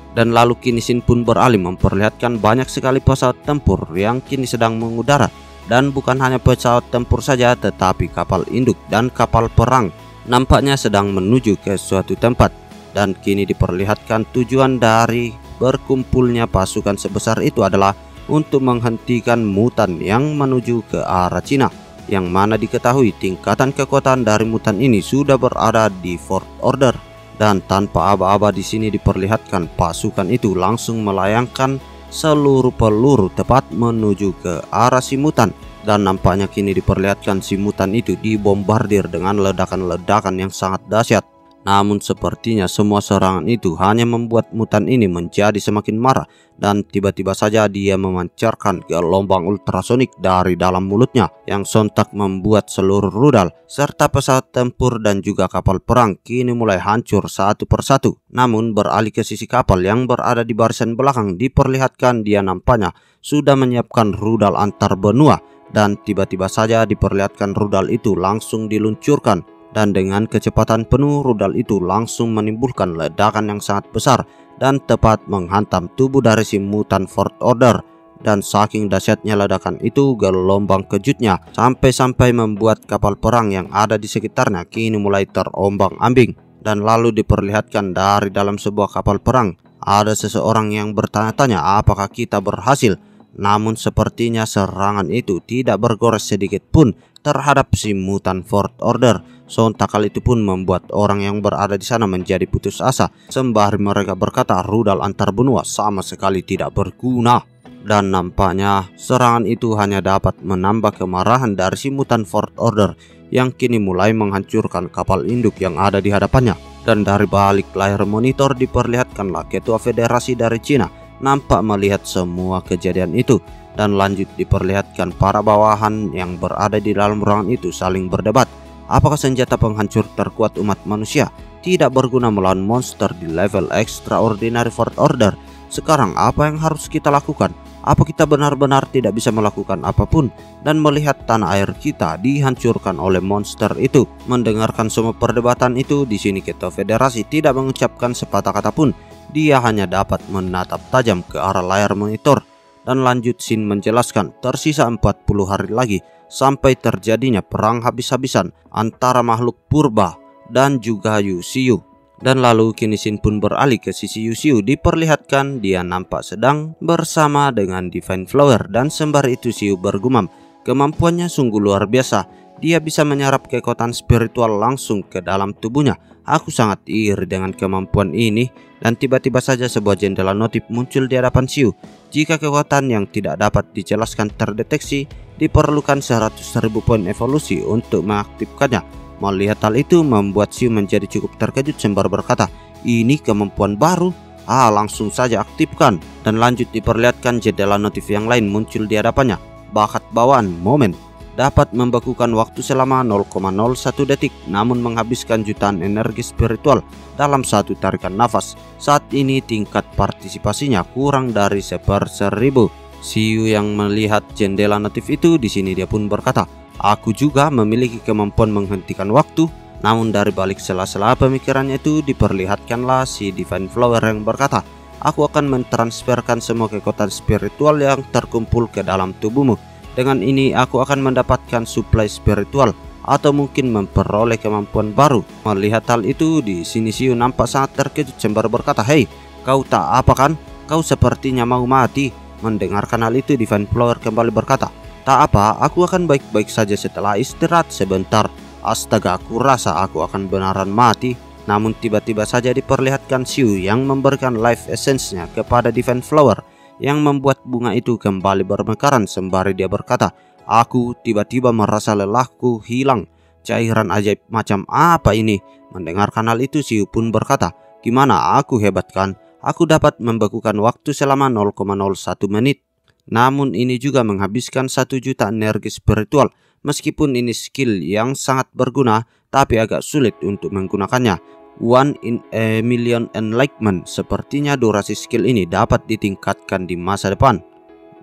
Dan lalu kini Xin pun beralih memperlihatkan banyak sekali pesawat tempur yang kini sedang mengudara. Dan bukan hanya pesawat tempur saja, tetapi kapal induk dan kapal perang nampaknya sedang menuju ke suatu tempat. Dan kini diperlihatkan tujuan dari berkumpulnya pasukan sebesar itu adalah untuk menghentikan mutan yang menuju ke arah Cina, yang mana diketahui tingkatan kekuatan dari mutan ini sudah berada di Fourth Order. Dan tanpa aba-aba di sini diperlihatkan pasukan itu langsung melayangkan seluruh peluru tepat menuju ke arah si mutan. Dan nampaknya kini diperlihatkan si mutan itu dibombardir dengan ledakan-ledakan yang sangat dahsyat. Namun sepertinya semua serangan itu hanya membuat mutan ini menjadi semakin marah. Dan tiba-tiba saja dia memancarkan gelombang ultrasonik dari dalam mulutnya, yang sontak membuat seluruh rudal serta pesawat tempur dan juga kapal perang kini mulai hancur satu persatu. Namun beralih ke sisi kapal yang berada di barisan belakang, diperlihatkan dia nampaknya sudah menyiapkan rudal antar benua. Dan tiba-tiba saja diperlihatkan rudal itu langsung diluncurkan. Dan dengan kecepatan penuh rudal itu langsung menimbulkan ledakan yang sangat besar dan tepat menghantam tubuh dari si mutan Fourth Order. Dan saking dahsyatnya ledakan itu, gelombang kejutnya sampai-sampai membuat kapal perang yang ada di sekitarnya kini mulai terombang-ambing. Dan lalu diperlihatkan dari dalam sebuah kapal perang ada seseorang yang bertanya-tanya apakah kita berhasil. Namun sepertinya serangan itu tidak bergores sedikit pun terhadap si mutan Fourth Order. Sontak hal itu pun membuat orang yang berada di sana menjadi putus asa, sembari mereka berkata rudal antar benua sama sekali tidak berguna. dan nampaknya serangan itu hanya dapat menambah kemarahan dari si mutan Fourth Order yang kini mulai menghancurkan kapal induk yang ada di hadapannya. Dan dari balik layar monitor diperlihatkanlah Ketua Federasi dari Cina nampak melihat semua kejadian itu, dan lanjut diperlihatkan para bawahan yang berada di dalam ruangan itu saling berdebat. Apakah senjata penghancur terkuat umat manusia tidak berguna melawan monster di level extraordinary Fourth Order? Sekarang apa yang harus kita lakukan? Apa kita benar-benar tidak bisa melakukan apapun dan melihat tanah air kita dihancurkan oleh monster itu? Mendengarkan semua perdebatan itu, di sini Ketua Federasi tidak mengucapkan sepatah kata pun. Dia hanya dapat menatap tajam ke arah layar monitor. Dan lanjut Shin menjelaskan tersisa 40 hari lagi sampai terjadinya perang habis-habisan antara makhluk purba dan juga Yu Xiu. Dan lalu kini Shin pun beralih ke sisi Yu Xiu. Diperlihatkan dia nampak sedang bersama dengan Divine Flower, dan sembari itu Xiu bergumam, kemampuannya sungguh luar biasa. Dia bisa menyerap kekuatan spiritual langsung ke dalam tubuhnya. Aku sangat iri dengan kemampuan ini. Dan tiba-tiba saja sebuah jendela notif muncul di hadapan Xiu. Jika kekuatan yang tidak dapat dijelaskan terdeteksi, diperlukan 100.000 poin evolusi untuk mengaktifkannya. Melihat hal itu membuat Xiu menjadi cukup terkejut sembari berkata, ini kemampuan baru? Langsung saja aktifkan. Dan lanjut diperlihatkan jendela notif yang lain muncul di hadapannya. Bakat bawaan momen dapat membekukan waktu selama 0,01 detik, namun menghabiskan jutaan energi spiritual dalam satu tarikan nafas. Saat ini tingkat partisipasinya kurang dari 1/1000. Xiu yang melihat jendela notif itu, di sini dia pun berkata, aku juga memiliki kemampuan menghentikan waktu. Namun dari balik sela-sela pemikirannya itu diperlihatkanlah si Divine Flower yang berkata, aku akan mentransferkan semua kekuatan spiritual yang terkumpul ke dalam tubuhmu. Dengan ini aku akan mendapatkan suplai spiritual atau mungkin memperoleh kemampuan baru. Melihat hal itu, di sini Xiu nampak sangat terkejut sembari berkata, hei, kau tak apa kan? Kau sepertinya mau mati. Mendengarkan hal itu, Divine Flower kembali berkata, tak apa, aku akan baik-baik saja setelah istirahat sebentar. Astaga, aku rasa aku akan benaran mati. Namun tiba-tiba saja diperlihatkan Xiu yang memberikan life essence-nya kepada Divine Flower, yang membuat bunga itu kembali bermekaran sembari dia berkata, aku tiba-tiba merasa lelahku hilang. Cairan ajaib macam apa ini? Mendengarkan hal itu Xiu pun berkata, gimana, aku hebat kan? Aku dapat membekukan waktu selama 0,01 menit. Namun ini juga menghabiskan 1 juta energi spiritual. Meskipun ini skill yang sangat berguna, tapi agak sulit untuk menggunakannya. 1 in a million enlightenment. Sepertinya durasi skill ini dapat ditingkatkan di masa depan.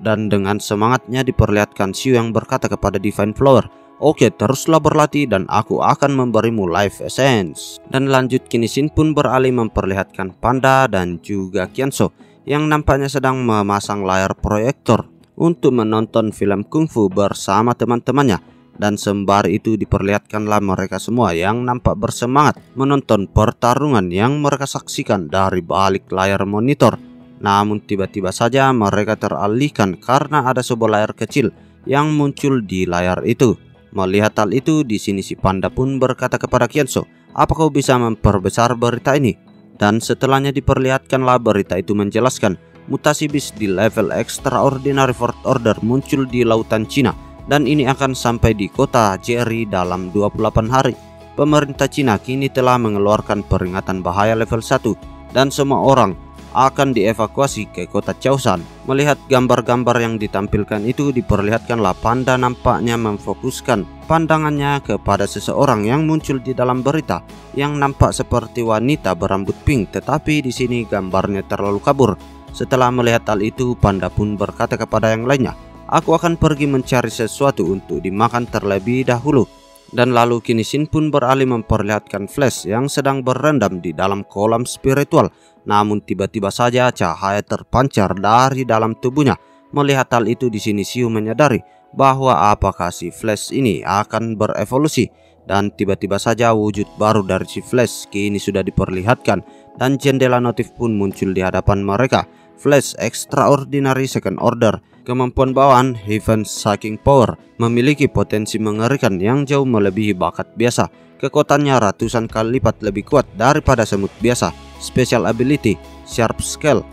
Dan dengan semangatnya diperlihatkan Xiu yang berkata kepada Divine Flower, oke, teruslah berlatih dan aku akan memberimu life essence. Dan lanjut kini Shin pun beralih memperlihatkan Panda dan juga Qianzhou yang nampaknya sedang memasang layar proyektor untuk menonton film kungfu bersama teman-temannya. Dan sembari itu diperlihatkanlah mereka semua yang nampak bersemangat menonton pertarungan yang mereka saksikan dari balik layar monitor. Namun tiba-tiba saja mereka teralihkan karena ada sebuah layar kecil yang muncul di layar itu. Melihat hal itu, di sini si Panda pun berkata kepada Qianzhou, apa kau bisa memperbesar berita ini? Dan setelahnya diperlihatkanlah berita itu menjelaskan mutasi bis di level extraordinary Fourth Order muncul di lautan Cina. Dan ini akan sampai di kota Jerry dalam 28 hari. Pemerintah Cina kini telah mengeluarkan peringatan bahaya level 1 dan semua orang akan dievakuasi ke kota Chaoshan. Melihat gambar-gambar yang ditampilkan itu, diperlihatkanlah Panda nampaknya memfokuskan pandangannya kepada seseorang yang muncul di dalam berita yang nampak seperti wanita berambut pink, tetapi di sini gambarnya terlalu kabur. Setelah melihat hal itu, Panda pun berkata kepada yang lainnya, aku akan pergi mencari sesuatu untuk dimakan terlebih dahulu. Dan lalu kini Shin pun beralih memperlihatkan Flash yang sedang berendam di dalam kolam spiritual. Namun tiba-tiba saja cahaya terpancar dari dalam tubuhnya. Melihat hal itu, di sini Xiu menyadari bahwa apakah si Flash ini akan berevolusi. Dan tiba-tiba saja wujud baru dari si Flash kini sudah diperlihatkan dan jendela notif pun muncul di hadapan mereka. Flash Extraordinary Second Order, kemampuan bawaan Heaven Sucking Power, memiliki potensi mengerikan yang jauh melebihi bakat biasa. Kekuatannya ratusan kali lipat lebih kuat daripada semut biasa. Special Ability Sharp Scale,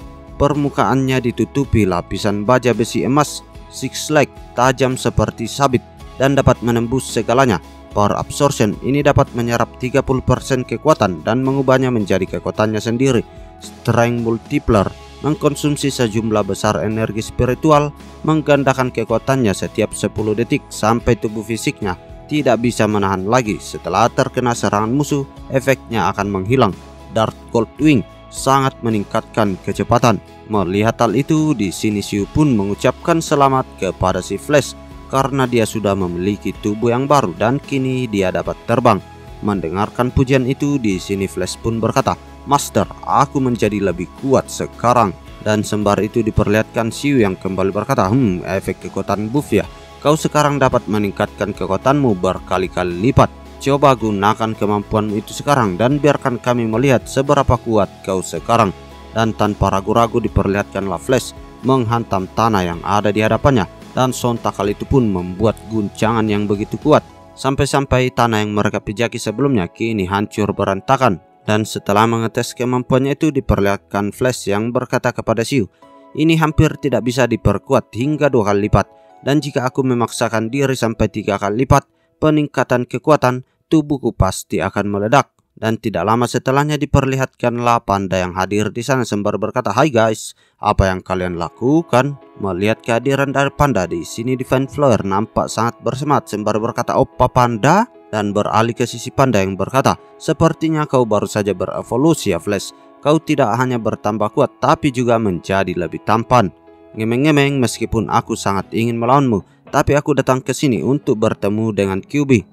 Permukaannya ditutupi lapisan baja besi emas Six Leg tajam seperti sabit dan dapat menembus segalanya. Power Absorption ini dapat menyerap 30% kekuatan dan mengubahnya menjadi kekuatannya sendiri. Strength Multiplier mengkonsumsi sejumlah besar energi spiritual, menggandakan kekuatannya setiap 10 detik sampai tubuh fisiknya tidak bisa menahan lagi. Setelah terkena serangan musuh, efeknya akan menghilang. Dark Gold Wing sangat meningkatkan kecepatan. Melihat hal itu, di sini Xiu pun mengucapkan selamat kepada si Flash karena dia sudah memiliki tubuh yang baru dan kini dia dapat terbang. Mendengarkan pujian itu, di sini Flash pun berkata, "Master, aku menjadi lebih kuat sekarang." Dan sembari itu diperlihatkan Xiu yang kembali berkata, efek kekuatan buff ya. Kau sekarang dapat meningkatkan kekuatanmu berkali-kali lipat. Coba gunakan kemampuanmu itu sekarang dan biarkan kami melihat seberapa kuat kau sekarang." Dan tanpa ragu-ragu diperlihatkanlah Flash menghantam tanah yang ada di hadapannya, dan sontak hal itu pun membuat guncangan yang begitu kuat sampai-sampai tanah yang mereka pijaki sebelumnya kini hancur berantakan. Dan setelah mengetes kemampuannya itu diperlihatkan Flash yang berkata kepada Xiu, "Ini hampir tidak bisa diperkuat hingga 2 kali lipat, dan jika aku memaksakan diri sampai 3 kali lipat peningkatan kekuatan, tubuhku pasti akan meledak." Dan tidak lama setelahnya diperlihatkanlah panda yang hadir di sana sembari berkata, "Hai guys, apa yang kalian lakukan?" Melihat kehadiran dari panda di sini, Divine Flower nampak sangat bersemangat sembari berkata, "Oppa panda?" Dan beralih ke sisi panda yang berkata, "Sepertinya kau baru saja berevolusi ya Flash. Kau tidak hanya bertambah kuat tapi juga menjadi lebih tampan. Ngemeng-ngemeng, meskipun aku sangat ingin melawanmu, tapi aku datang ke sini untuk bertemu dengan QB.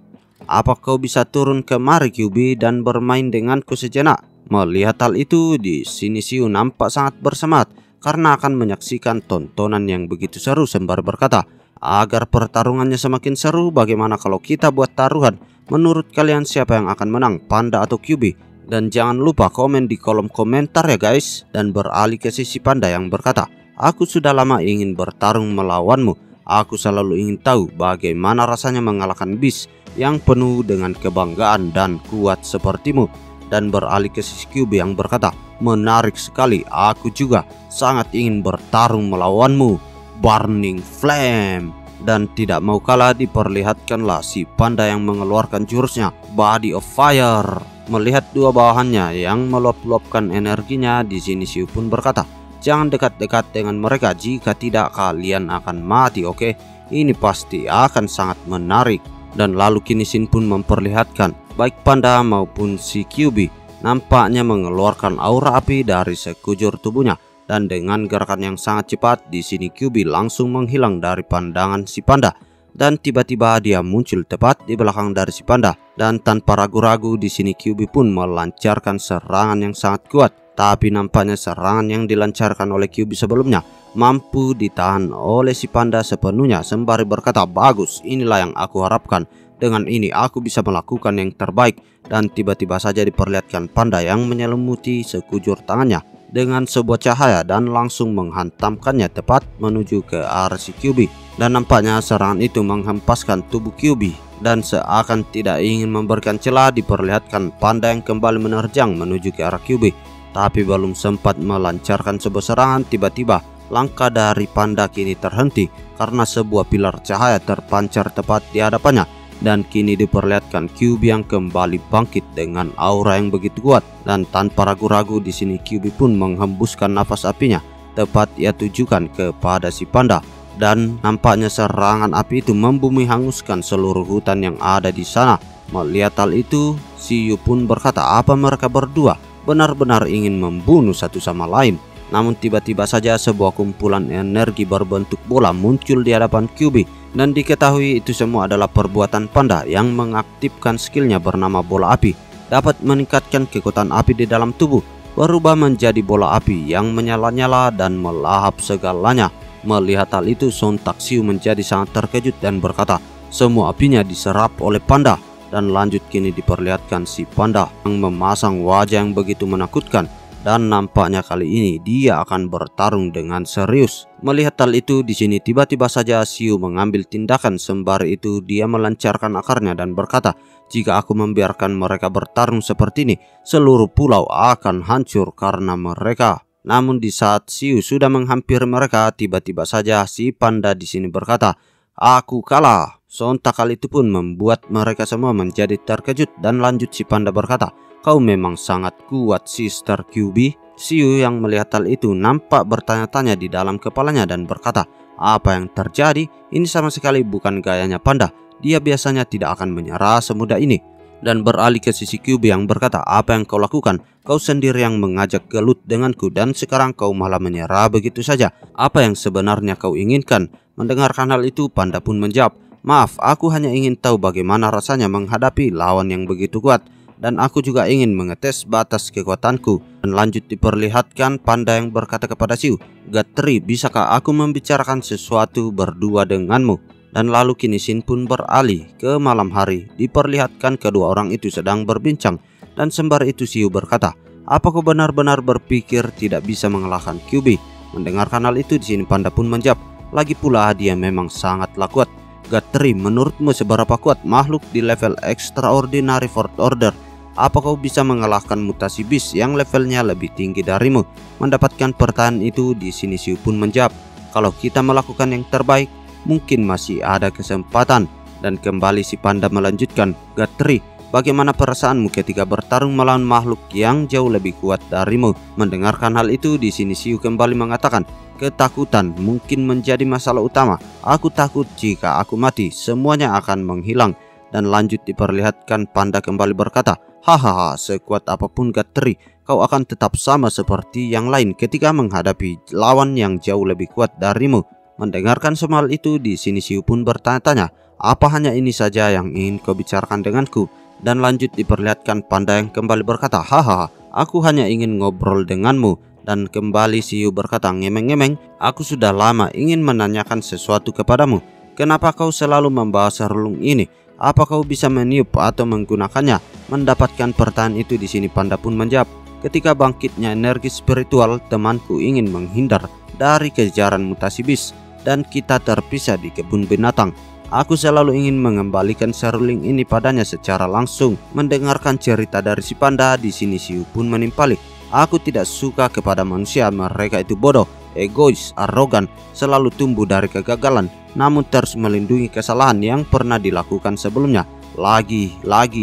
Apa kau bisa turun kemari QB dan bermain denganku sejenak?" Melihat hal itu, di sini Xiu nampak sangat bersemangat karena akan menyaksikan tontonan yang begitu seru sembari berkata, "Agar pertarungannya semakin seru, bagaimana kalau kita buat taruhan? Menurut kalian siapa yang akan menang, panda atau QB? Dan jangan lupa komen di kolom komentar ya guys." Dan beralih ke sisi panda yang berkata, "Aku sudah lama ingin bertarung melawanmu. Aku selalu ingin tahu bagaimana rasanya mengalahkan Beast yang penuh dengan kebanggaan dan kuat sepertimu." Dan beralih ke sisi QB yang berkata, "Menarik sekali, aku juga sangat ingin bertarung melawanmu, Burning Flame." Dan tidak mau kalah diperlihatkanlah si panda yang mengeluarkan jurusnya, Body of Fire. Melihat dua bawahannya yang meluap-luapkan energinya, di sini Xiu pun berkata, "Jangan dekat-dekat dengan mereka, jika tidak kalian akan mati, oke? Ini pasti akan sangat menarik." Dan lalu kini Xin pun memperlihatkan baik panda maupun si QB nampaknya mengeluarkan aura api dari sekujur tubuhnya, dan dengan gerakan yang sangat cepat di sini QB langsung menghilang dari pandangan si panda, dan tiba-tiba dia muncul tepat di belakang dari si panda. Dan tanpa ragu-ragu di sini QB pun melancarkan serangan yang sangat kuat, tapi nampaknya serangan yang dilancarkan oleh QB sebelumnya mampu ditahan oleh si panda sepenuhnya sembari berkata, "Bagus, inilah yang aku harapkan. Dengan ini aku bisa melakukan yang terbaik." Dan tiba-tiba saja diperlihatkan panda yang menyelimuti sekujur tangannya dengan sebuah cahaya dan langsung menghantamkannya tepat menuju ke arah si QB. Dan nampaknya serangan itu menghempaskan tubuh QB, dan seakan tidak ingin memberikan celah diperlihatkan panda yang kembali menerjang menuju ke arah QB. Tapi belum sempat melancarkan sebuah serangan, tiba-tiba langkah dari panda kini terhenti karena sebuah pilar cahaya terpancar tepat di hadapannya. Dan kini diperlihatkan QB yang kembali bangkit dengan aura yang begitu kuat, dan tanpa ragu-ragu di sini QB pun menghembuskan nafas apinya tepat ia tujukan kepada si panda, dan nampaknya serangan api itu membumi hanguskan seluruh hutan yang ada di sana. Melihat hal itu, Xiu pun berkata, "Apa mereka berdua benar-benar ingin membunuh satu sama lain?" Namun tiba-tiba saja sebuah kumpulan energi berbentuk bola muncul di hadapan QB, dan diketahui itu semua adalah perbuatan panda yang mengaktifkan skillnya bernama bola api. Dapat meningkatkan kekuatan api di dalam tubuh, berubah menjadi bola api yang menyala-nyala dan melahap segalanya. Melihat hal itu, sontak Xiu menjadi sangat terkejut dan berkata, "Semua apinya diserap oleh panda." Dan lanjut kini diperlihatkan si panda yang memasang wajah yang begitu menakutkan, dan nampaknya kali ini dia akan bertarung dengan serius. Melihat hal itu, di sini tiba-tiba saja Xiu mengambil tindakan sembari itu dia melancarkan akarnya dan berkata, "Jika aku membiarkan mereka bertarung seperti ini, seluruh pulau akan hancur karena mereka." Namun di saat Siu sudah menghampiri mereka, tiba-tiba saja si panda di sini berkata, "Aku kalah." Sontak hal itu pun membuat mereka semua menjadi terkejut dan lanjut si panda berkata, "Kau memang sangat kuat, Sister QB." Siu yang melihat hal itu nampak bertanya-tanya di dalam kepalanya dan berkata, "Apa yang terjadi? Ini sama sekali bukan gayanya panda. Dia biasanya tidak akan menyerah semudah ini." Dan beralih ke sisi QB yang berkata, "Apa yang kau lakukan? Kau sendiri yang mengajak gelut denganku dan sekarang kau malah menyerah begitu saja. Apa yang sebenarnya kau inginkan?" Mendengarkan hal itu, panda pun menjawab, "Maaf, aku hanya ingin tahu bagaimana rasanya menghadapi lawan yang begitu kuat. Dan aku juga ingin mengetes batas kekuatanku." Dan lanjut diperlihatkan panda yang berkata kepada Siu, "Gatri, bisakah aku membicarakan sesuatu berdua denganmu?" Dan lalu kini Shin pun beralih ke malam hari. Diperlihatkan kedua orang itu sedang berbincang. Dan sembari itu Siu berkata, "Apa kau benar-benar berpikir tidak bisa mengalahkan QB?" Mendengarkan hal itu di sini panda pun menjawab, "Lagi pula dia memang sangatlah kuat. Gatri, menurutmu seberapa kuat makhluk di level extraordinary fourth order? Apa kau bisa mengalahkan mutasi beast yang levelnya lebih tinggi darimu?" Mendapatkan pertanyaan itu di sini Siu pun menjawab, "Kalau kita melakukan yang terbaik, mungkin masih ada kesempatan." Dan kembali si panda melanjutkan, "Gatri, bagaimana perasaanmu ketika bertarung melawan makhluk yang jauh lebih kuat darimu?" Mendengarkan hal itu di sini Siu kembali mengatakan, "Ketakutan mungkin menjadi masalah utama. Aku takut jika aku mati, semuanya akan menghilang." Dan lanjut diperlihatkan panda kembali berkata, "Hahaha, sekuat apapun Gatri, kau akan tetap sama seperti yang lain ketika menghadapi lawan yang jauh lebih kuat darimu." Mendengarkan semua hal itu di sini Siu pun bertanya-tanya, "Apa hanya ini saja yang ingin kau bicarakan denganku?" Dan lanjut diperlihatkan panda yang kembali berkata, "Hahaha, aku hanya ingin ngobrol denganmu." Dan kembali Siu berkata ngemeng-ngemeng, "Aku sudah lama ingin menanyakan sesuatu kepadamu. Kenapa kau selalu membawa serulung ini? Apa kau bisa meniup atau menggunakannya?" Mendapatkan pertanyaan itu di sini panda pun menjawab, "Ketika bangkitnya energi spiritual, temanku ingin menghindar dari kejaran mutasi beast dan kita terpisah di kebun binatang. Aku selalu ingin mengembalikan seruling ini padanya secara langsung." Mendengarkan cerita dari si panda di sini Siu pun menimpali, "Aku tidak suka kepada manusia. Mereka itu bodoh, egois, arogan, selalu tumbuh dari kegagalan, namun terus melindungi kesalahan yang pernah dilakukan sebelumnya, lagi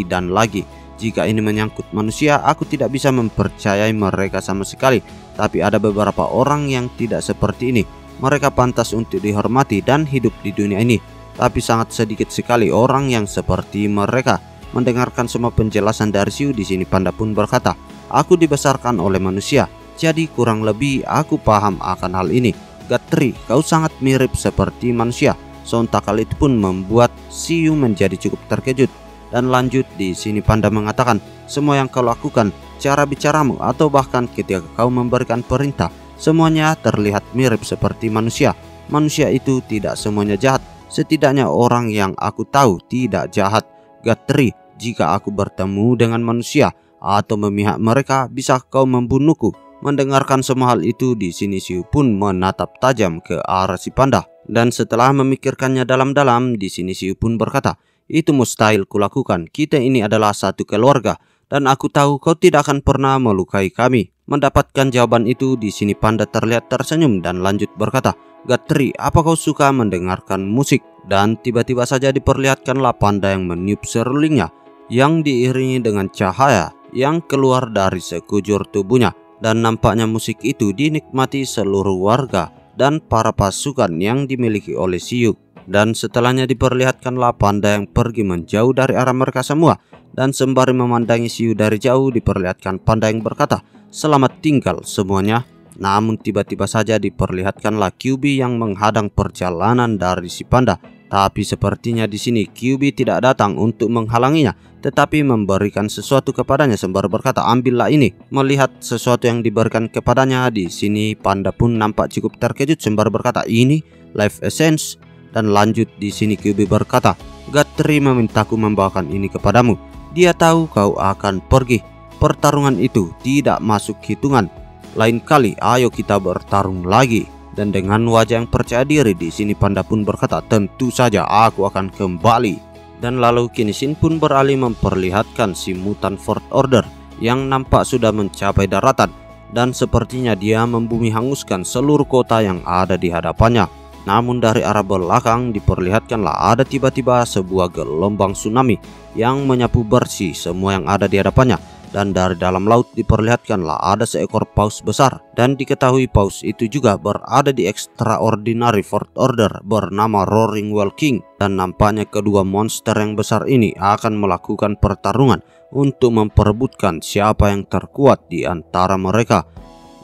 dan lagi. Jika ini menyangkut manusia, aku tidak bisa mempercayai mereka sama sekali. Tapi ada beberapa orang yang tidak seperti ini. Mereka pantas untuk dihormati dan hidup di dunia ini. Tapi sangat sedikit sekali orang yang seperti mereka." Mendengarkan semua penjelasan dari Siu di sini panda pun berkata, "Aku dibesarkan oleh manusia, jadi kurang lebih aku paham akan hal ini. Gatri, kau sangat mirip seperti manusia." Sontak hal itu pun membuat Siu menjadi cukup terkejut. Dan lanjut di sini panda mengatakan, "Semua yang kau lakukan, cara bicaramu, atau bahkan ketika kau memberikan perintah, semuanya terlihat mirip seperti manusia. Manusia itu tidak semuanya jahat. Setidaknya orang yang aku tahu tidak jahat. Gatri, jika aku bertemu dengan manusia atau memihak mereka, bisa kau membunuhku?" Mendengarkan semua hal itu di sini Siu pun menatap tajam ke arah si panda. Dan setelah memikirkannya dalam-dalam, di sini Siu pun berkata, "Itu mustahil kulakukan. Kita ini adalah satu keluarga dan aku tahu kau tidak akan pernah melukai kami." Mendapatkan jawaban itu di sini panda terlihat tersenyum dan lanjut berkata, "Gatri, apa kau suka mendengarkan musik?" Dan tiba-tiba saja diperlihatkanlah panda yang meniup serulingnya yang diiringi dengan cahaya yang keluar dari sekujur tubuhnya. Dan nampaknya musik itu dinikmati seluruh warga dan para pasukan yang dimiliki oleh Siu. Dan setelahnya diperlihatkanlah panda yang pergi menjauh dari arah mereka semua. Dan sembari memandangi Siu dari jauh, diperlihatkan panda yang berkata, "Selamat tinggal semuanya." Namun tiba-tiba saja diperlihatkanlah QB yang menghadang perjalanan dari si panda. Tapi sepertinya di sini QB tidak datang untuk menghalanginya, tetapi memberikan sesuatu kepadanya sembari berkata, "Ambillah ini." Melihat sesuatu yang diberikan kepadanya di sini, panda pun nampak cukup terkejut sembari berkata, "Ini Life Essence." Dan lanjut di sini QB berkata, "Gatri memintaku membawakan ini kepadamu. Dia tahu kau akan pergi. Pertarungan itu tidak masuk hitungan. Lain kali ayo kita bertarung lagi." Dan dengan wajah yang percaya diri di sini panda pun berkata, "Tentu saja aku akan kembali." Dan lalu kini Shin pun beralih memperlihatkan si mutan Fourth Order yang nampak sudah mencapai daratan. dan sepertinya dia membumi hanguskan seluruh kota yang ada di hadapannya. Namun dari arah belakang diperlihatkanlah ada tiba-tiba sebuah gelombang tsunami yang menyapu bersih semua yang ada di hadapannya. Dan dari dalam laut diperlihatkanlah ada seekor paus besar, dan diketahui paus itu juga berada di Extraordinary Fourth Order bernama Roaring Well King. Dan nampaknya kedua monster yang besar ini akan melakukan pertarungan untuk memperebutkan siapa yang terkuat di antara mereka.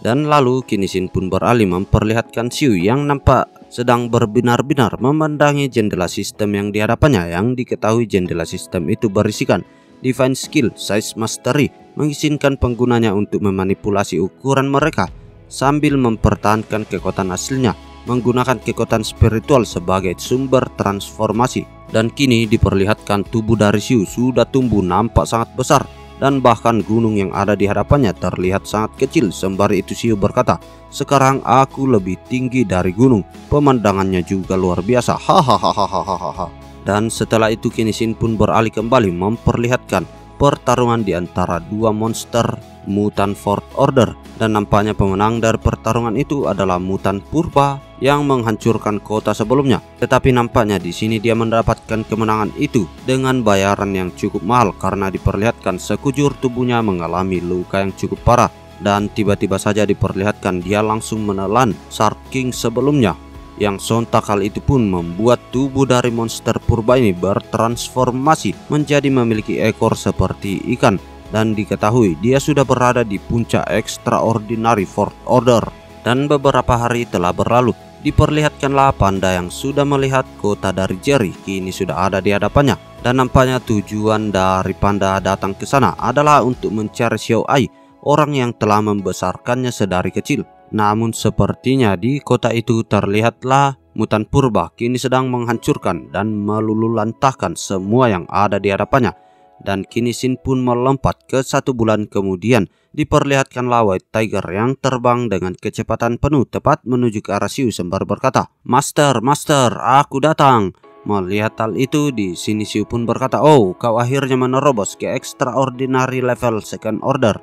Dan lalu kini Shin pun beralih memperlihatkan Xiu yang nampak sedang berbinar-binar memandangi jendela sistem yang di hadapannya, yang diketahui jendela sistem itu berisikan Divine Skill Size Mastery, mengizinkan penggunanya untuk memanipulasi ukuran mereka sambil mempertahankan kekuatan aslinya menggunakan kekuatan spiritual sebagai sumber transformasi. Dan kini diperlihatkan tubuh dari Xiu sudah tumbuh nampak sangat besar, dan bahkan gunung yang ada di hadapannya terlihat sangat kecil. Sembari itu Xiu berkata, "Sekarang aku lebih tinggi dari gunung, pemandangannya juga luar biasa, hahaha." Dan setelah itu kini Shin pun beralih kembali memperlihatkan pertarungan di antara dua monster Mutant Fourth Order, dan nampaknya pemenang dari pertarungan itu adalah Mutant Purba yang menghancurkan kota sebelumnya. Tetapi nampaknya di sini dia mendapatkan kemenangan itu dengan bayaran yang cukup mahal, karena diperlihatkan sekujur tubuhnya mengalami luka yang cukup parah, dan tiba-tiba saja diperlihatkan dia langsung menelan Shark King sebelumnya, yang sontak hal itu pun membuat tubuh dari monster purba ini bertransformasi menjadi memiliki ekor seperti ikan. Dan diketahui dia sudah berada di puncak Extraordinary Fourth Order. Dan beberapa hari telah berlalu, diperlihatkanlah panda yang sudah melihat kota dari Jerry kini sudah ada di hadapannya. Dan nampaknya tujuan dari panda datang ke sana adalah untuk mencari Xiao Ai, orang yang telah membesarkannya sedari kecil. Namun sepertinya di kota itu terlihatlah mutan purba kini sedang menghancurkan dan meluluhlantahkan semua yang ada di hadapannya. Dan kini Shin pun melompat ke 1 bulan kemudian. Diperlihatkanlah White Tiger yang terbang dengan kecepatan penuh tepat menuju ke arah Xiu sembari berkata, Master, aku datang." Melihat hal itu, di sini Xiu pun berkata, "Oh, kau akhirnya menerobos ke Extraordinary Level Second Order.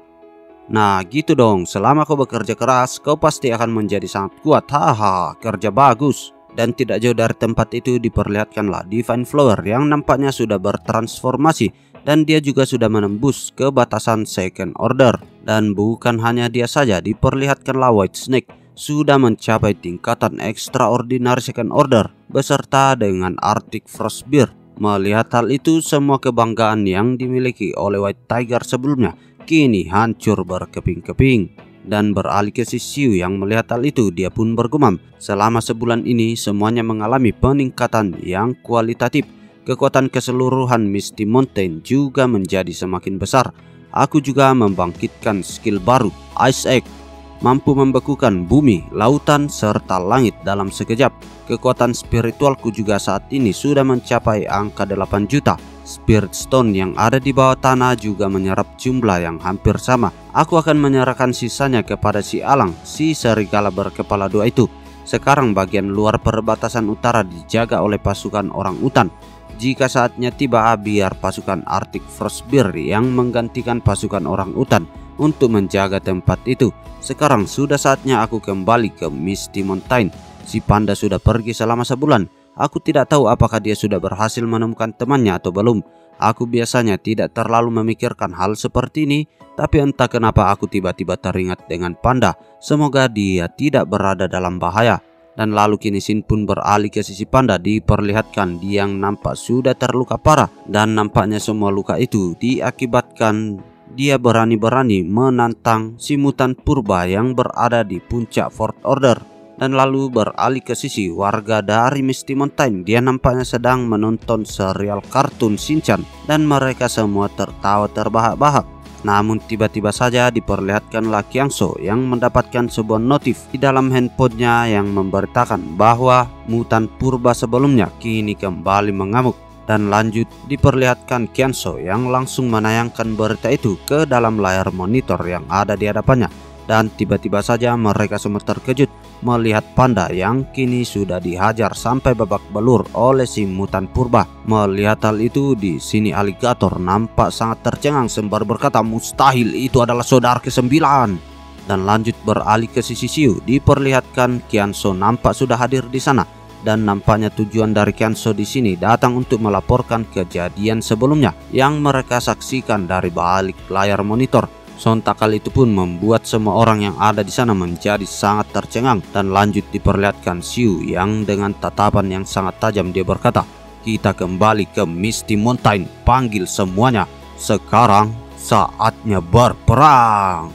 Nah gitu dong, selama kau bekerja keras, kau pasti akan menjadi sangat kuat. Haha, kerja bagus." Dan tidak jauh dari tempat itu diperlihatkanlah Divine Flower yang nampaknya sudah bertransformasi, dan dia juga sudah menembus ke batasan Second Order. Dan bukan hanya dia saja, diperlihatkanlah White Snake sudah mencapai tingkatan Extraordinary Second Order beserta dengan Arctic Frostbeard. Melihat hal itu, semua kebanggaan yang dimiliki oleh White Tiger sebelumnya kini hancur berkeping-keping. Dan beralih ke Xiu yang melihat hal itu, dia pun bergumam, selama sebulan ini semuanya mengalami peningkatan yang kualitatif. Kekuatan keseluruhan Misty Mountain juga menjadi semakin besar. Aku juga membangkitkan skill baru, Ice Egg, mampu membekukan bumi, lautan, serta langit dalam sekejap. Kekuatan spiritualku juga saat ini sudah mencapai angka 8 juta. Spirit Stone yang ada di bawah tanah juga menyerap jumlah yang hampir sama. Aku akan menyerahkan sisanya kepada si Alang, si serigala berkepala 2 itu. Sekarang bagian luar perbatasan utara dijaga oleh pasukan orang utan. Jika saatnya tiba, biar pasukan Arctic Frostbeard yang menggantikan pasukan orang utan untuk menjaga tempat itu. Sekarang sudah saatnya aku kembali ke Misty Mountain. Si panda sudah pergi selama sebulan. Aku tidak tahu apakah dia sudah berhasil menemukan temannya atau belum. Aku biasanya tidak terlalu memikirkan hal seperti ini, tapi entah kenapa aku tiba-tiba teringat dengan panda. Semoga dia tidak berada dalam bahaya. Dan lalu kini Shin pun beralih ke sisi panda. Diperlihatkan dia yang nampak sudah terluka parah, dan nampaknya semua luka itu diakibatkan dia berani-berani menantang si mutan purba yang berada di puncak Fourth Order. Dan lalu beralih ke sisi warga dari Misty Mountain. Dia nampaknya sedang menonton serial kartun Shinchan, dan mereka semua tertawa terbahak-bahak. Namun tiba-tiba saja diperlihatkanlah Kyangso yang mendapatkan sebuah notif di dalam handphonenya yang memberitakan bahwa mutan purba sebelumnya kini kembali mengamuk. Dan lanjut diperlihatkan Kyangso yang langsung menayangkan berita itu ke dalam layar monitor yang ada di hadapannya. Dan tiba-tiba saja mereka semua terkejut melihat panda yang kini sudah dihajar sampai babak belur oleh si mutan purba. Melihat hal itu, di sini aligator nampak sangat tercengang sembari berkata, "Mustahil, itu adalah saudara ke-9." dan lanjut beralih ke sisi Siu. Diperlihatkan Qianzhou nampak sudah hadir di sana, dan nampaknya tujuan dari Qianzhou di sini datang untuk melaporkan kejadian sebelumnya yang mereka saksikan dari balik layar monitor. Sontak hal itu pun membuat semua orang yang ada di sana menjadi sangat tercengang, dan lanjut diperlihatkan Siu yang dengan tatapan yang sangat tajam dia berkata, "Kita kembali ke Misty Mountain, panggil semuanya. Sekarang saatnya berperang."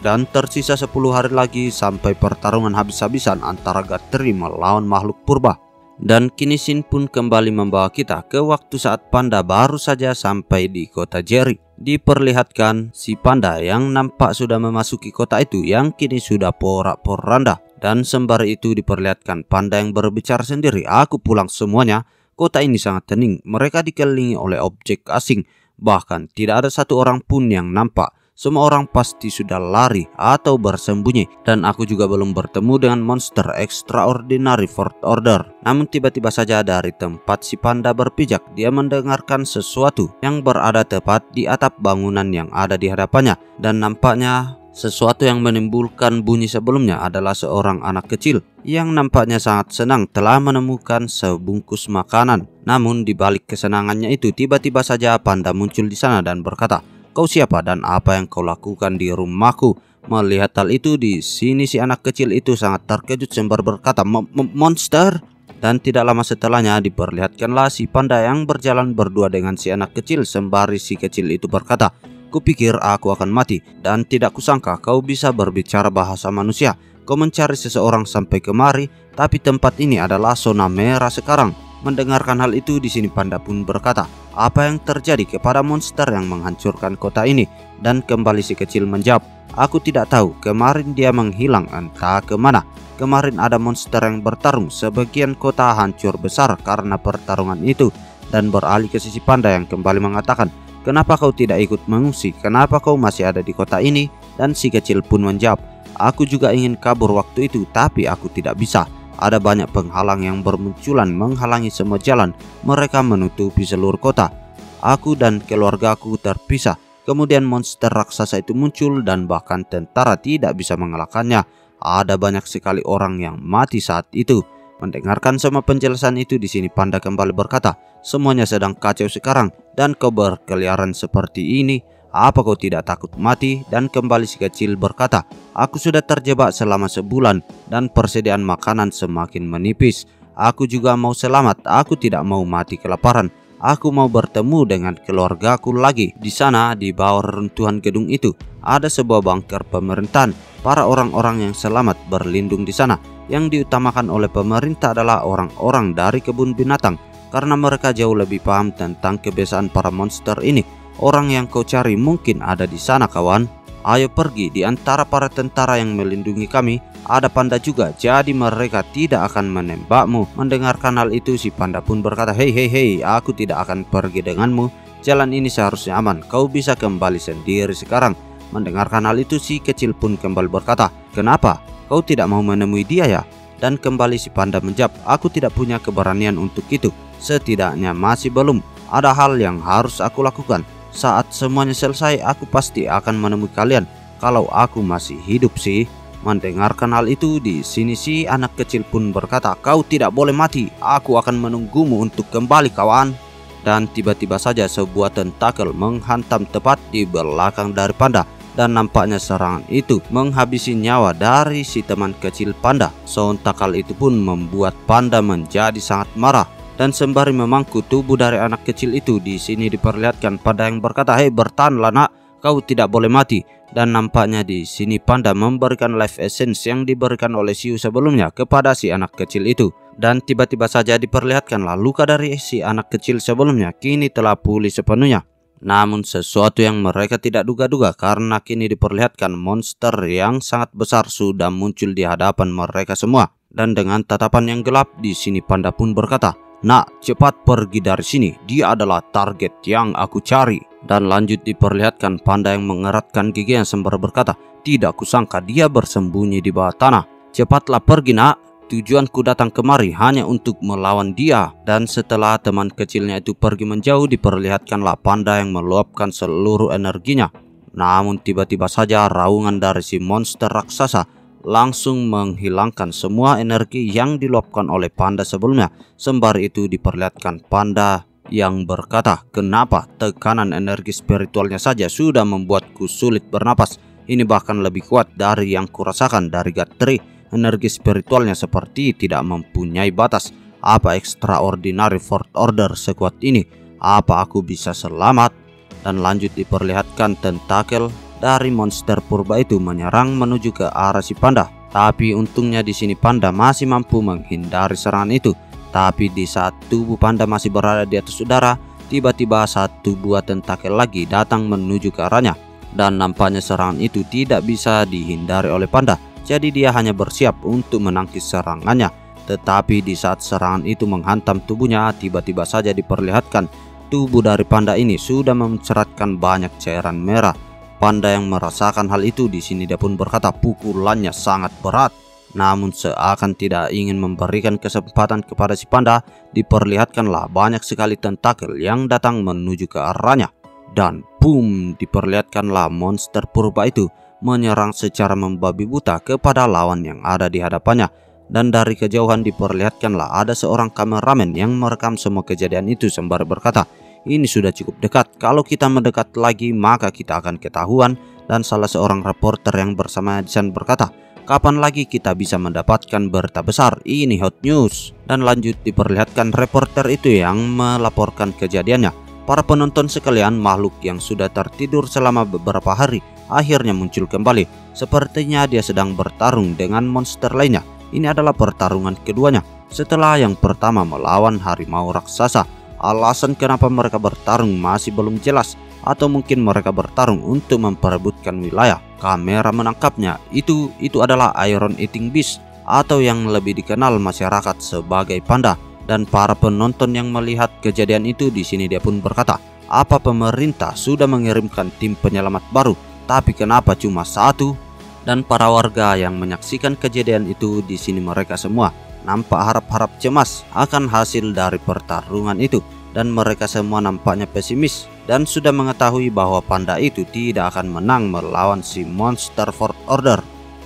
Dan tersisa 10 hari lagi sampai pertarungan habis-habisan antara Gatri melawan makhluk purba. Dan kini Shin pun kembali membawa kita ke waktu saat panda baru saja sampai di kota Jerry. Diperlihatkan si panda yang nampak sudah memasuki kota itu yang kini sudah porak-poranda. Dan sembari itu diperlihatkan panda yang berbicara sendiri, "Aku pulang semuanya. Kota ini sangat hening. Mereka dikelilingi oleh objek asing. Bahkan tidak ada satu orang pun yang nampak. Semua orang pasti sudah lari atau bersembunyi. Dan aku juga belum bertemu dengan monster extraordinary Fourth Order." Namun tiba-tiba saja dari tempat si panda berpijak, dia mendengarkan sesuatu yang berada tepat di atap bangunan yang ada di hadapannya. Dan nampaknya sesuatu yang menimbulkan bunyi sebelumnya adalah seorang anak kecil yang nampaknya sangat senang telah menemukan sebungkus makanan. Namun di balik kesenangannya itu, tiba-tiba saja panda muncul di sana dan berkata, "Kau siapa dan apa yang kau lakukan di rumahku?" Melihat hal itu, di sini si anak kecil itu sangat terkejut sembari berkata, Monster?" Dan tidak lama setelahnya diperlihatkanlah si panda yang berjalan berdua dengan si anak kecil sembari si kecil itu berkata, "Kupikir aku akan mati dan tidak kusangka kau bisa berbicara bahasa manusia. Kau mencari seseorang sampai kemari, tapi tempat ini adalah zona merah sekarang." Mendengarkan hal itu, di sini panda pun berkata, "Apa yang terjadi kepada monster yang menghancurkan kota ini?" Dan kembali si kecil menjawab, "Aku tidak tahu, kemarin dia menghilang entah kemana. Kemarin ada monster yang bertarung, sebagian kota hancur besar karena pertarungan itu." Dan beralih ke sisi panda yang kembali mengatakan, "Kenapa kau tidak ikut mengungsi? Kenapa kau masih ada di kota ini?" Dan si kecil pun menjawab, "Aku juga ingin kabur waktu itu, tapi aku tidak bisa. Ada banyak penghalang yang bermunculan menghalangi semua jalan. Mereka menutupi seluruh kota. Aku dan keluargaku terpisah. Kemudian monster raksasa itu muncul dan bahkan tentara tidak bisa mengalahkannya. Ada banyak sekali orang yang mati saat itu." Mendengarkan semua penjelasan itu, di sini panda kembali berkata, "Semuanya sedang kacau sekarang dan kau berkeliaran seperti ini. Apa kau tidak takut mati?" Dan kembali si kecil berkata, "Aku sudah terjebak selama sebulan dan persediaan makanan semakin menipis. Aku juga mau selamat. Aku tidak mau mati kelaparan. Aku mau bertemu dengan keluargaku lagi." Di sana, di bawah reruntuhan gedung itu, ada sebuah bunker pemerintahan. Para orang-orang yang selamat berlindung di sana. Yang diutamakan oleh pemerintah adalah orang-orang dari kebun binatang, karena mereka jauh lebih paham tentang kebiasaan para monster ini. Orang yang kau cari mungkin ada di sana, kawan. Ayo pergi. Di antara para tentara yang melindungi kami ada panda juga, jadi mereka tidak akan menembakmu." Mendengarkan hal itu, si panda pun berkata, Hei, aku tidak akan pergi denganmu. Jalan ini seharusnya aman. Kau bisa kembali sendiri sekarang." Mendengarkan hal itu, si kecil pun kembali berkata, "Kenapa? Kau tidak mau menemui dia ya?" Dan kembali si panda menjawab, "Aku tidak punya keberanian untuk itu. Setidaknya masih belum. Ada hal yang harus aku lakukan. Saat semuanya selesai, aku pasti akan menemui kalian. Kalau aku masih hidup sih." Mendengarkan hal itu, di sini si anak kecil pun berkata, "Kau tidak boleh mati. Aku akan menunggumu untuk kembali, kawan." Dan tiba-tiba saja sebuah tentakel menghantam tepat di belakang dari panda. Dan nampaknya serangan itu menghabisi nyawa dari si teman kecil panda. Sontak hal itu pun membuat panda menjadi sangat marah. Dan sembari memangku tubuh dari anak kecil itu, di sini diperlihatkan panda yang berkata, "Hei, bertahanlah nak, kau tidak boleh mati." Dan nampaknya di sini panda memberikan life essence yang diberikan oleh Siu sebelumnya kepada si anak kecil itu. Dan tiba-tiba saja diperlihatkanlah luka dari si anak kecil sebelumnya kini telah pulih sepenuhnya. Namun sesuatu yang mereka tidak duga-duga, karena kini diperlihatkan monster yang sangat besar sudah muncul di hadapan mereka semua. Dan dengan tatapan yang gelap, di sini panda pun berkata, "Nak, cepat pergi dari sini. Dia adalah target yang aku cari." Dan lanjut diperlihatkan panda yang mengeratkan gigi yang sembari berkata, "Tidak kusangka dia bersembunyi di bawah tanah. Cepatlah pergi, nak. Tujuanku datang kemari hanya untuk melawan dia." Dan setelah teman kecilnya itu pergi menjauh, diperlihatkanlah panda yang meluapkan seluruh energinya. Namun tiba-tiba saja raungan dari si monster raksasa langsung menghilangkan semua energi yang diluapkan oleh panda sebelumnya. Sembari itu diperlihatkan panda yang berkata, "Kenapa tekanan energi spiritualnya saja sudah membuatku sulit bernapas? Ini bahkan lebih kuat dari yang kurasakan dari Gathri. Energi spiritualnya seperti tidak mempunyai batas. Apa extraordinary fourth order sekuat ini? Apa aku bisa selamat?" Dan lanjut diperlihatkan tentakel dari monster purba itu menyerang menuju ke arah si panda. Tapi untungnya di sini panda masih mampu menghindari serangan itu. Tapi di saat tubuh panda masih berada di atas udara, tiba-tiba satu buah tentakel lagi datang menuju ke arahnya. Dan nampaknya serangan itu tidak bisa dihindari oleh panda. Jadi dia hanya bersiap untuk menangkis serangannya. Tetapi di saat serangan itu menghantam tubuhnya, tiba-tiba saja diperlihatkan tubuh dari panda ini sudah menceratkan banyak cairan merah. Panda yang merasakan hal itu di sini dia pun berkata pukulannya sangat berat. Namun seakan tidak ingin memberikan kesempatan kepada si panda, diperlihatkanlah banyak sekali tentakel yang datang menuju ke arahnya. Dan boom, diperlihatkanlah monster purba itu menyerang secara membabi buta kepada lawan yang ada di hadapannya. Dan dari kejauhan diperlihatkanlah ada seorang kameramen yang merekam semua kejadian itu sembari berkata, "Ini sudah cukup dekat, kalau kita mendekat lagi maka kita akan ketahuan." Dan salah seorang reporter yang bersama Edison berkata, "Kapan lagi kita bisa mendapatkan berita besar? Ini hot news." Dan lanjut diperlihatkan reporter itu yang melaporkan kejadiannya. Para penonton sekalian, makhluk yang sudah tertidur selama beberapa hari akhirnya muncul kembali. Sepertinya dia sedang bertarung dengan monster lainnya. Ini adalah pertarungan keduanya setelah yang pertama melawan harimau raksasa. Alasan kenapa mereka bertarung masih belum jelas, atau mungkin mereka bertarung untuk memperebutkan wilayah. Kamera menangkapnya, itu adalah Iron Eating Beast atau yang lebih dikenal masyarakat sebagai panda. Dan para penonton yang melihat kejadian itu di sini dia pun berkata, "Apa pemerintah sudah mengirimkan tim penyelamat baru? Tapi kenapa cuma satu?" Dan para warga yang menyaksikan kejadian itu di sini mereka semua nampak harap-harap cemas akan hasil dari pertarungan itu. Dan mereka semua nampaknya pesimis dan sudah mengetahui bahwa panda itu tidak akan menang melawan si monster fourth order.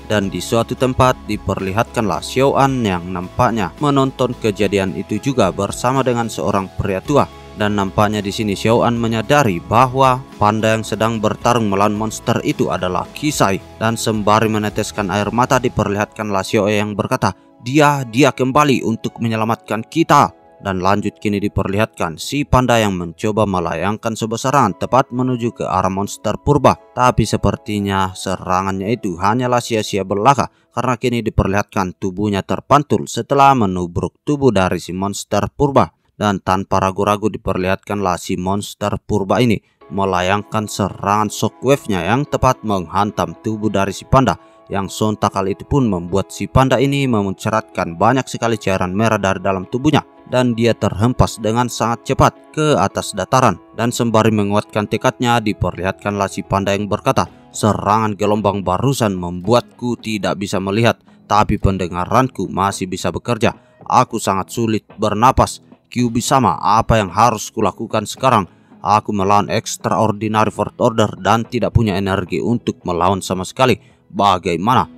Dan di suatu tempat diperlihatkanlah Xiaoan yang nampaknya menonton kejadian itu juga bersama dengan seorang pria tua. Dan nampaknya di sini Xiaoan menyadari bahwa panda yang sedang bertarung melawan monster itu adalah Kisai. Dan sembari meneteskan air mata diperlihatkanlah Xiaoan yang berkata, dia kembali untuk menyelamatkan kita." Dan lanjut kini diperlihatkan si panda yang mencoba melayangkan sebuah serangan tepat menuju ke arah monster purba. Tapi sepertinya serangannya itu hanyalah sia-sia belaka, karena kini diperlihatkan tubuhnya terpantul setelah menubruk tubuh dari si monster purba. Dan tanpa ragu-ragu diperlihatkanlah si monster purba ini melayangkan serangan shockwave-nya yang tepat menghantam tubuh dari si panda. Yang sontak kali itu pun membuat si panda ini memunceratkan banyak sekali cairan merah dari dalam tubuhnya. Dan dia terhempas dengan sangat cepat ke atas dataran. Dan sembari menguatkan tekadnya diperlihatkanlah si panda yang berkata, "Serangan gelombang barusan membuatku tidak bisa melihat, tapi pendengaranku masih bisa bekerja. Aku sangat sulit bernapas. QB sama, apa yang harus kulakukan sekarang? Aku melawan extraordinary fourth order dan tidak punya energi untuk melawan sama sekali. Bagaimana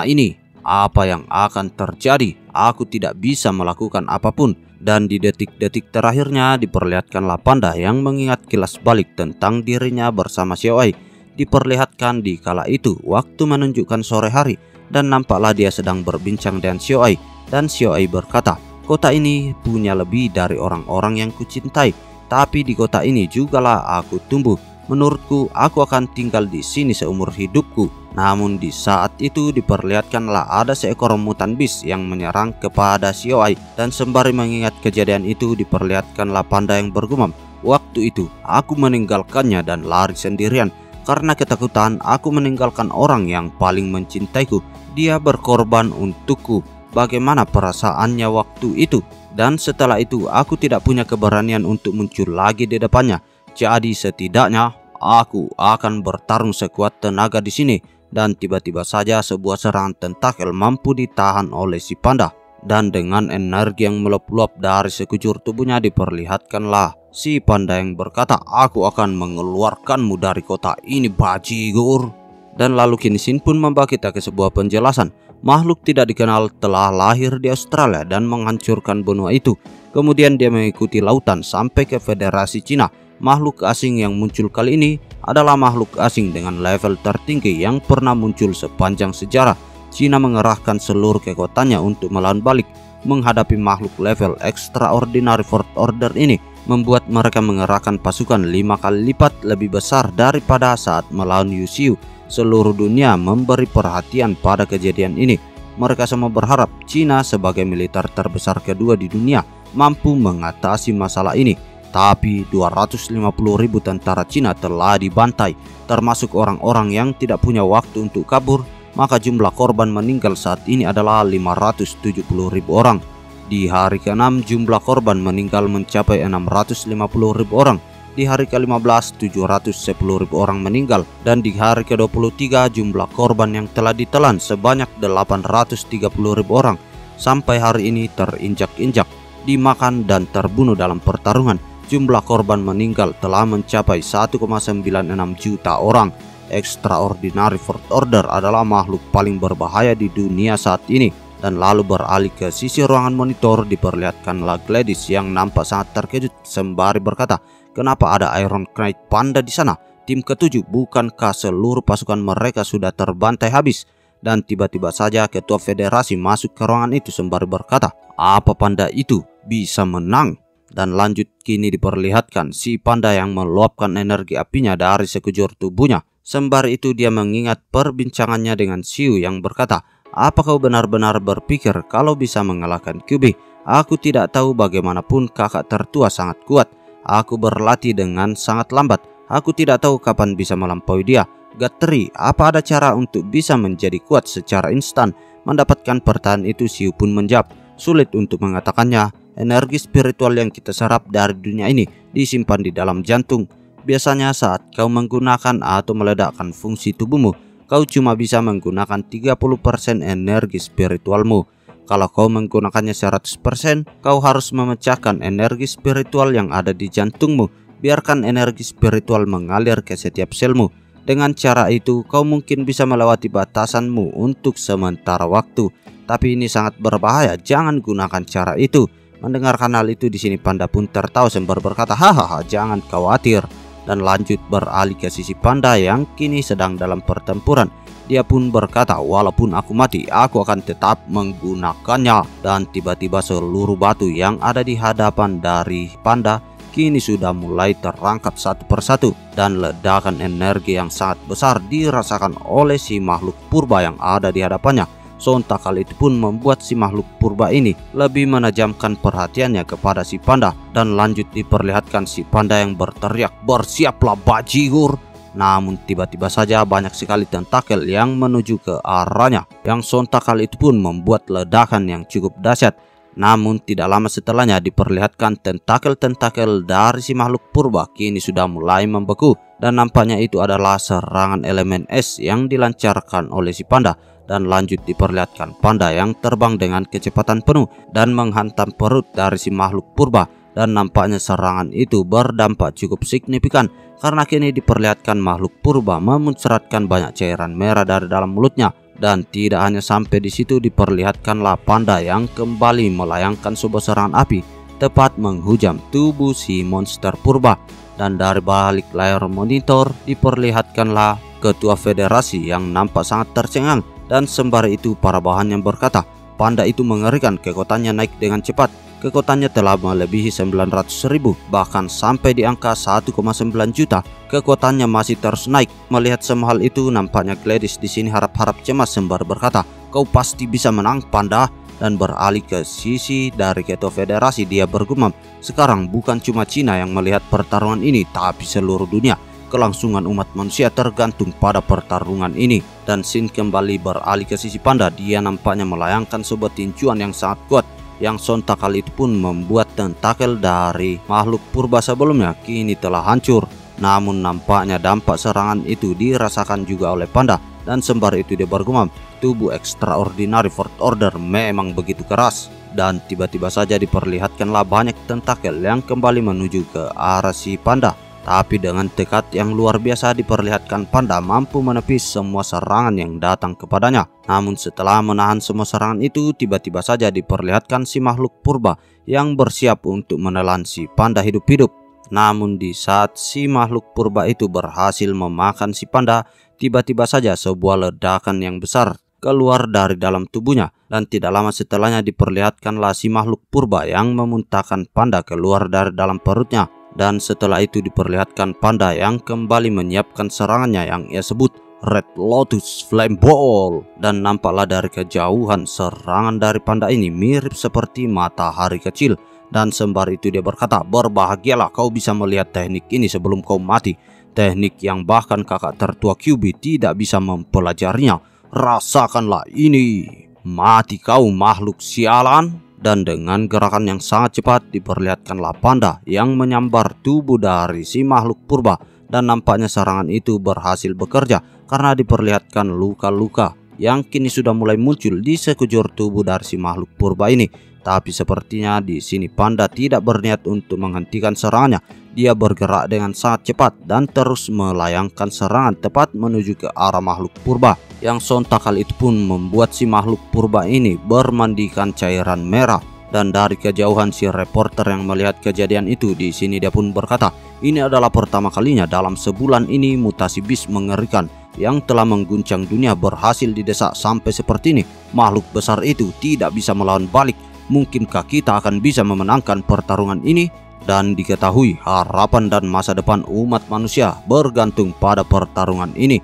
ini? Apa yang akan terjadi? Aku tidak bisa melakukan apapun." Dan di detik-detik terakhirnya diperlihatkanlah panda yang mengingat kilas balik tentang dirinya bersama Xiaoai. Diperlihatkan di kala itu waktu menunjukkan sore hari, dan nampaklah dia sedang berbincang dengan Xiaoai. Dan Xiaoai berkata, "Kota ini punya lebih dari orang-orang yang kucintai, tapi di kota ini jugalah aku tumbuh. Menurutku aku akan tinggal di sini seumur hidupku." Namun di saat itu diperlihatkanlah ada seekor mutan beast yang menyerang kepada Xiaoai. Dan sembari mengingat kejadian itu diperlihatkanlah panda yang bergumam, "Waktu itu aku meninggalkannya dan lari sendirian. Karena ketakutan aku meninggalkan orang yang paling mencintaiku. Dia berkorban untukku. Bagaimana perasaannya waktu itu? Dan setelah itu aku tidak punya keberanian untuk muncul lagi di depannya. Jadi setidaknya aku akan bertarung sekuat tenaga di sini." Dan tiba-tiba saja sebuah serangan tentakel mampu ditahan oleh si panda. Dan dengan energi yang meluap-luap dari sekujur tubuhnya diperlihatkanlah Si panda yang berkata, "Aku akan mengeluarkanmu dari kota ini, bajigur." Dan lalu kini Shin pun membawa kita ke sebuah penjelasan. Makhluk tidak dikenal telah lahir di Australia dan menghancurkan benua itu. Kemudian dia mengikuti lautan sampai ke Federasi Cina. Makhluk asing yang muncul kali ini adalah makhluk asing dengan level tertinggi yang pernah muncul sepanjang sejarah. Cina mengerahkan seluruh kekuatannya untuk melawan balik menghadapi makhluk level Extraordinary Fourth Order ini, membuat mereka mengerahkan pasukan 5 kali lipat lebih besar daripada saat melawan Yusiu. Seluruh dunia memberi perhatian pada kejadian ini. Mereka semua berharap Cina sebagai militer terbesar kedua di dunia mampu mengatasi masalah ini. Tapi 250.000 tentara Cina telah dibantai, termasuk orang-orang yang tidak punya waktu untuk kabur. Maka jumlah korban meninggal saat ini adalah 570.000 orang. Di hari ke-6 jumlah korban meninggal mencapai 650.000 orang. Di hari ke-15 710.000 orang meninggal. Dan di hari ke-23 jumlah korban yang telah ditelan sebanyak 830.000 orang. Sampai hari ini terinjak-injak, dimakan dan terbunuh dalam pertarungan. Jumlah korban meninggal telah mencapai 1,96 juta orang. Extraordinary Fourth Order adalah makhluk paling berbahaya di dunia saat ini. Dan lalu beralih ke sisi ruangan monitor, diperlihatkanlah Gladys yang nampak sangat terkejut sembari berkata, "Kenapa ada Iron Knight Panda di sana? Tim ke-7, bukankah seluruh pasukan mereka sudah terbantai habis?" Dan tiba-tiba saja ketua federasi masuk ke ruangan itu sembari berkata, "Apa panda itu bisa menang?" Dan lanjut kini diperlihatkan si panda yang meluapkan energi apinya dari sekujur tubuhnya. Sembari itu dia mengingat perbincangannya dengan Xiu yang berkata, "Apa kau benar-benar berpikir kalau bisa mengalahkan QB? Aku tidak tahu, bagaimanapun kakak tertua sangat kuat. Aku berlatih dengan sangat lambat. Aku tidak tahu kapan bisa melampaui dia. Gatri, apa ada cara untuk bisa menjadi kuat secara instan?" Mendapatkan pertanyaan itu, Xiu pun menjawab, "Sulit untuk mengatakannya. Energi spiritual yang kita serap dari dunia ini disimpan di dalam jantung. Biasanya saat kau menggunakan atau meledakkan fungsi tubuhmu, kau cuma bisa menggunakan 30% energi spiritualmu. Kalau kau menggunakannya 100%, kau harus memecahkan energi spiritual yang ada di jantungmu. Biarkan energi spiritual mengalir ke setiap selmu. Dengan cara itu, kau mungkin bisa melewati batasanmu untuk sementara waktu. Tapi ini sangat berbahaya, jangan gunakan cara itu." Mendengarkan hal itu, di sini panda pun tertawa sembari berkata, "Hahaha, jangan khawatir." Dan lanjut beralih ke sisi panda yang kini sedang dalam pertempuran. Dia pun berkata, "Walaupun aku mati, aku akan tetap menggunakannya." Dan tiba-tiba seluruh batu yang ada di hadapan dari panda kini sudah mulai terangkat satu persatu. Dan ledakan energi yang sangat besar dirasakan oleh si makhluk purba yang ada di hadapannya. Sontak hal itu pun membuat si makhluk purba ini lebih menajamkan perhatiannya kepada si panda. Dan lanjut diperlihatkan si panda yang berteriak, "Bersiaplah bajigur!" Namun tiba-tiba saja banyak sekali tentakel yang menuju ke arahnya. Yang sontak hal itu pun membuat ledakan yang cukup dahsyat. Namun tidak lama setelahnya diperlihatkan tentakel-tentakel dari si makhluk purba kini sudah mulai membeku. Dan nampaknya itu adalah serangan elemen es yang dilancarkan oleh si panda. Dan lanjut diperlihatkan panda yang terbang dengan kecepatan penuh dan menghantam perut dari si makhluk purba. Dan nampaknya serangan itu berdampak cukup signifikan, karena kini diperlihatkan makhluk purba memuncratkan banyak cairan merah dari dalam mulutnya. Dan tidak hanya sampai di situ, diperlihatkanlah panda yang kembali melayangkan sebuah serangan api tepat menghujam tubuh si monster purba. Dan dari balik layar monitor diperlihatkanlah ketua federasi yang nampak sangat tercengang. Dan sembari itu para bawahan yang berkata, "Panda itu mengerikan, kekuatannya naik dengan cepat. Kekuatannya telah melebihi 900.000, bahkan sampai di angka 1,9 juta. Kekuatannya masih terus naik." Melihat semua hal itu, nampaknya Gladys di sini harap-harap cemas sembari berkata, "Kau pasti bisa menang, Panda." Dan beralih ke sisi dari ketua federasi, dia bergumam, "Sekarang bukan cuma Cina yang melihat pertarungan ini, tapi seluruh dunia. Kelangsungan umat manusia tergantung pada pertarungan ini." Dan Shin kembali beralih ke sisi panda. Dia nampaknya melayangkan sebuah tinjuan yang sangat kuat, yang sontak kali itu pun membuat tentakel dari makhluk purba sebelumnya kini telah hancur. Namun nampaknya dampak serangan itu dirasakan juga oleh panda. Dan sembari itu dia bergumam, "Tubuh Extraordinary Fourth Order memang begitu keras." dan tiba-tiba saja diperlihatkanlah banyak tentakel yang kembali menuju ke arah si panda. Tapi dengan tekad yang luar biasa diperlihatkan panda mampu menepis semua serangan yang datang kepadanya. Namun setelah menahan semua serangan itu, tiba-tiba saja diperlihatkan si makhluk purba yang bersiap untuk menelan si panda hidup-hidup. Namun di saat si makhluk purba itu berhasil memakan si panda, tiba-tiba saja sebuah ledakan yang besar keluar dari dalam tubuhnya. Dan tidak lama setelahnya diperlihatkanlah si makhluk purba yang memuntahkan panda keluar dari dalam perutnya. Dan setelah itu diperlihatkan panda yang kembali menyiapkan serangannya yang ia sebut Red Lotus Flame Ball. Dan nampaklah dari kejauhan serangan dari panda ini mirip seperti matahari kecil. Dan sembari itu dia berkata, "Berbahagialah kau bisa melihat teknik ini sebelum kau mati. Teknik yang bahkan kakak tertua QB tidak bisa mempelajarinya. Rasakanlah ini. Mati kau makhluk sialan." Dan dengan gerakan yang sangat cepat diperlihatkanlah panda yang menyambar tubuh dari si makhluk purba. Dan nampaknya serangan itu berhasil bekerja karena diperlihatkan luka-luka yang kini sudah mulai muncul di sekujur tubuh dari si makhluk purba ini. Tapi sepertinya di sini panda tidak berniat untuk menghentikan serangannya. Dia bergerak dengan sangat cepat dan terus melayangkan serangan tepat menuju ke arah makhluk purba. Yang sontak hal itu pun membuat si makhluk purba ini bermandikan cairan merah. Dan dari kejauhan si reporter yang melihat kejadian itu, di sini dia pun berkata, "Ini adalah pertama kalinya dalam sebulan ini mutasi bis mengerikan yang telah mengguncang dunia berhasil didesak sampai seperti ini. Makhluk besar itu tidak bisa melawan balik. Mungkinkah kita akan bisa memenangkan pertarungan ini?" Dan diketahui harapan dan masa depan umat manusia bergantung pada pertarungan ini.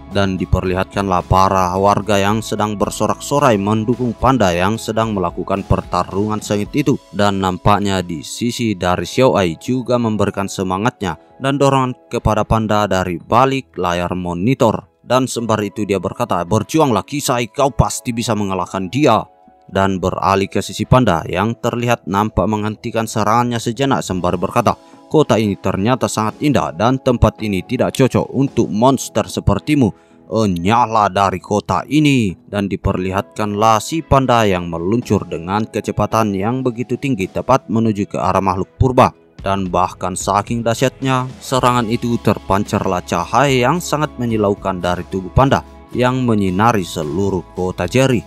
Dan diperlihatkanlah para warga yang sedang bersorak-sorai mendukung panda yang sedang melakukan pertarungan sengit itu. Dan nampaknya di sisi dari Xiao Ai juga memberikan semangatnya dan dorongan kepada panda dari balik layar monitor. Dan sembari itu dia berkata, "Berjuanglah Kisai, kau pasti bisa mengalahkan dia." Dan beralih ke sisi panda yang terlihat nampak menghentikan serangannya sejenak sembari berkata, "Kota ini ternyata sangat indah dan tempat ini tidak cocok untuk monster sepertimu. Enyahlah dari kota ini." Dan diperlihatkanlah si panda yang meluncur dengan kecepatan yang begitu tinggi tepat menuju ke arah makhluk purba. Dan bahkan saking dahsyatnya serangan itu, terpancarlah cahaya yang sangat menyilaukan dari tubuh panda yang menyinari seluruh kota Jerry.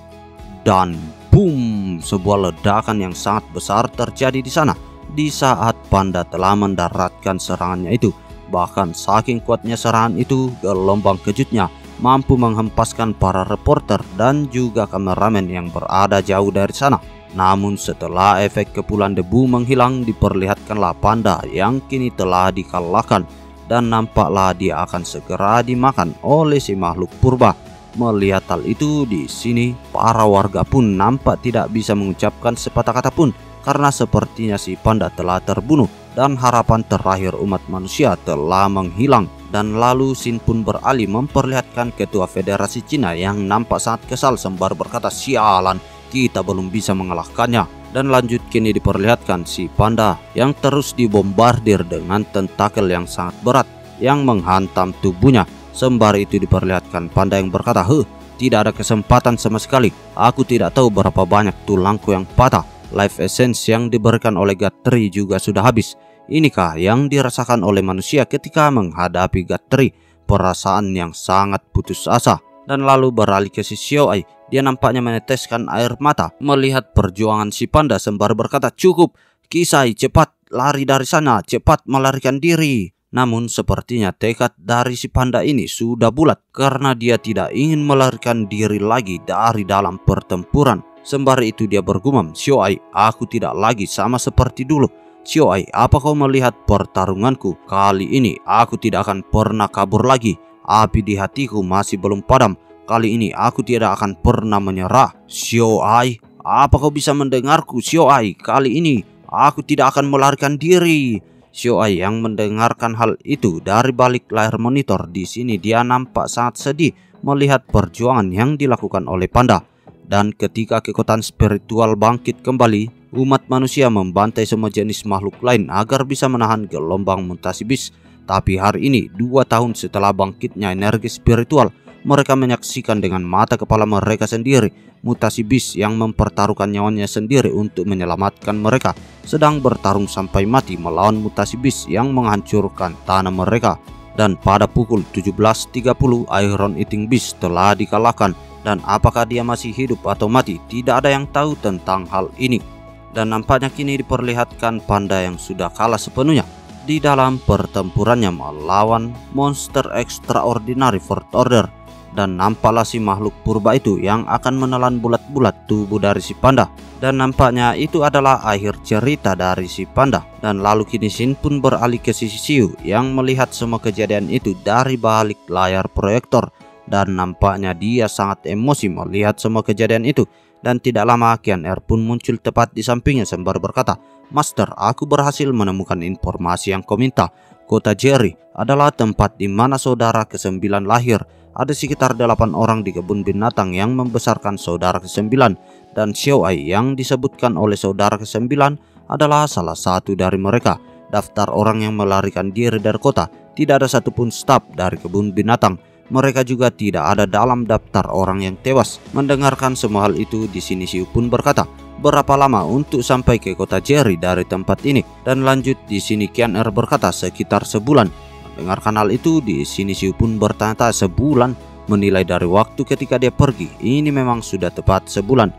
Dan boom, sebuah ledakan yang sangat besar terjadi di sana di saat panda telah mendaratkan serangannya itu. Bahkan saking kuatnya serangan itu, gelombang kejutnya mampu menghempaskan para reporter dan juga kameramen yang berada jauh dari sana. Namun setelah efek kepulan debu menghilang, diperlihatkanlah panda yang kini telah dikalahkan. Dan nampaklah dia akan segera dimakan oleh si makhluk purba. Melihat hal itu, di sini para warga pun nampak tidak bisa mengucapkan sepatah kata pun karena sepertinya si panda telah terbunuh dan harapan terakhir umat manusia telah menghilang. Dan lalu Sin pun beralih memperlihatkan ketua federasi Cina yang nampak sangat kesal sembari berkata, "Sialan, kita belum bisa mengalahkannya." Dan lanjut kini diperlihatkan si panda yang terus dibombardir dengan tentakel yang sangat berat yang menghantam tubuhnya. Sembari itu diperlihatkan panda yang berkata, "Tidak ada kesempatan sama sekali. Aku tidak tahu berapa banyak tulangku yang patah. Life essence yang diberikan oleh Gatri juga sudah habis. Inikah yang dirasakan oleh manusia ketika menghadapi Gatri?" Perasaan yang sangat putus asa. Dan lalu beralih ke si Xiao Ai. Dia nampaknya meneteskan air mata melihat perjuangan si panda sembari berkata, "Cukup, Kisai, cepat lari dari sana, cepat melarikan diri." Namun sepertinya tekad dari si panda ini sudah bulat karena dia tidak ingin melarikan diri lagi dari dalam pertempuran. Sembari itu dia bergumam, "Xiao Ai, aku tidak lagi sama seperti dulu. Xiao Ai, apa kau melihat pertarunganku? Kali ini aku tidak akan pernah kabur lagi. Api di hatiku masih belum padam. Kali ini aku tidak akan pernah menyerah. Xiao Ai, apa kau bisa mendengarku? Xiao Ai, kali ini aku tidak akan melarikan diri." Xiao Ai yang mendengarkan hal itu dari balik layar monitor, di sini dia nampak sangat sedih melihat perjuangan yang dilakukan oleh panda. Dan ketika kekuatan spiritual bangkit kembali, umat manusia membantai semua jenis makhluk lain agar bisa menahan gelombang mutasi bis. Tapi hari ini, 2 tahun setelah bangkitnya energi spiritual, mereka menyaksikan dengan mata kepala mereka sendiri mutasi Beast yang mempertaruhkan nyawanya sendiri untuk menyelamatkan mereka, sedang bertarung sampai mati melawan mutasi Beast yang menghancurkan tanah mereka. Dan pada pukul 17.30 Iron Eating Beast telah dikalahkan, dan apakah dia masih hidup atau mati tidak ada yang tahu tentang hal ini. Dan nampaknya kini diperlihatkan panda yang sudah kalah sepenuhnya di dalam pertempurannya melawan monster extraordinary Fourth Order. Dan nampaklah si makhluk purba itu yang akan menelan bulat-bulat tubuh dari si panda. Dan nampaknya itu adalah akhir cerita dari si panda. Dan lalu kini Shin pun beralih ke sisi Xiu yang melihat semua kejadian itu dari balik layar proyektor. Dan nampaknya dia sangat emosi melihat semua kejadian itu. Dan tidak lama Qian Er pun muncul tepat di sampingnya sembari berkata, "Master, aku berhasil menemukan informasi yang kau minta. Kota Jerry adalah tempat di mana saudara ke-9 lahir. Ada sekitar 8 orang di kebun binatang yang membesarkan saudara ke-9. Dan Xiao Ai yang disebutkan oleh saudara ke-9 adalah salah satu dari mereka. Daftar orang yang melarikan diri dari kota, tidak ada satupun staf dari kebun binatang. Mereka juga tidak ada dalam daftar orang yang tewas." Mendengarkan semua hal itu, di sini Xiu pun berkata, "Berapa lama untuk sampai ke kota Jerry dari tempat ini?" Dan lanjut di sini Qian Er berkata, "Sekitar sebulan." Mendengarkan hal itu, di sini Xiu pun bertanya, sebulan? Menilai dari waktu ketika dia pergi, ini memang sudah tepat sebulan.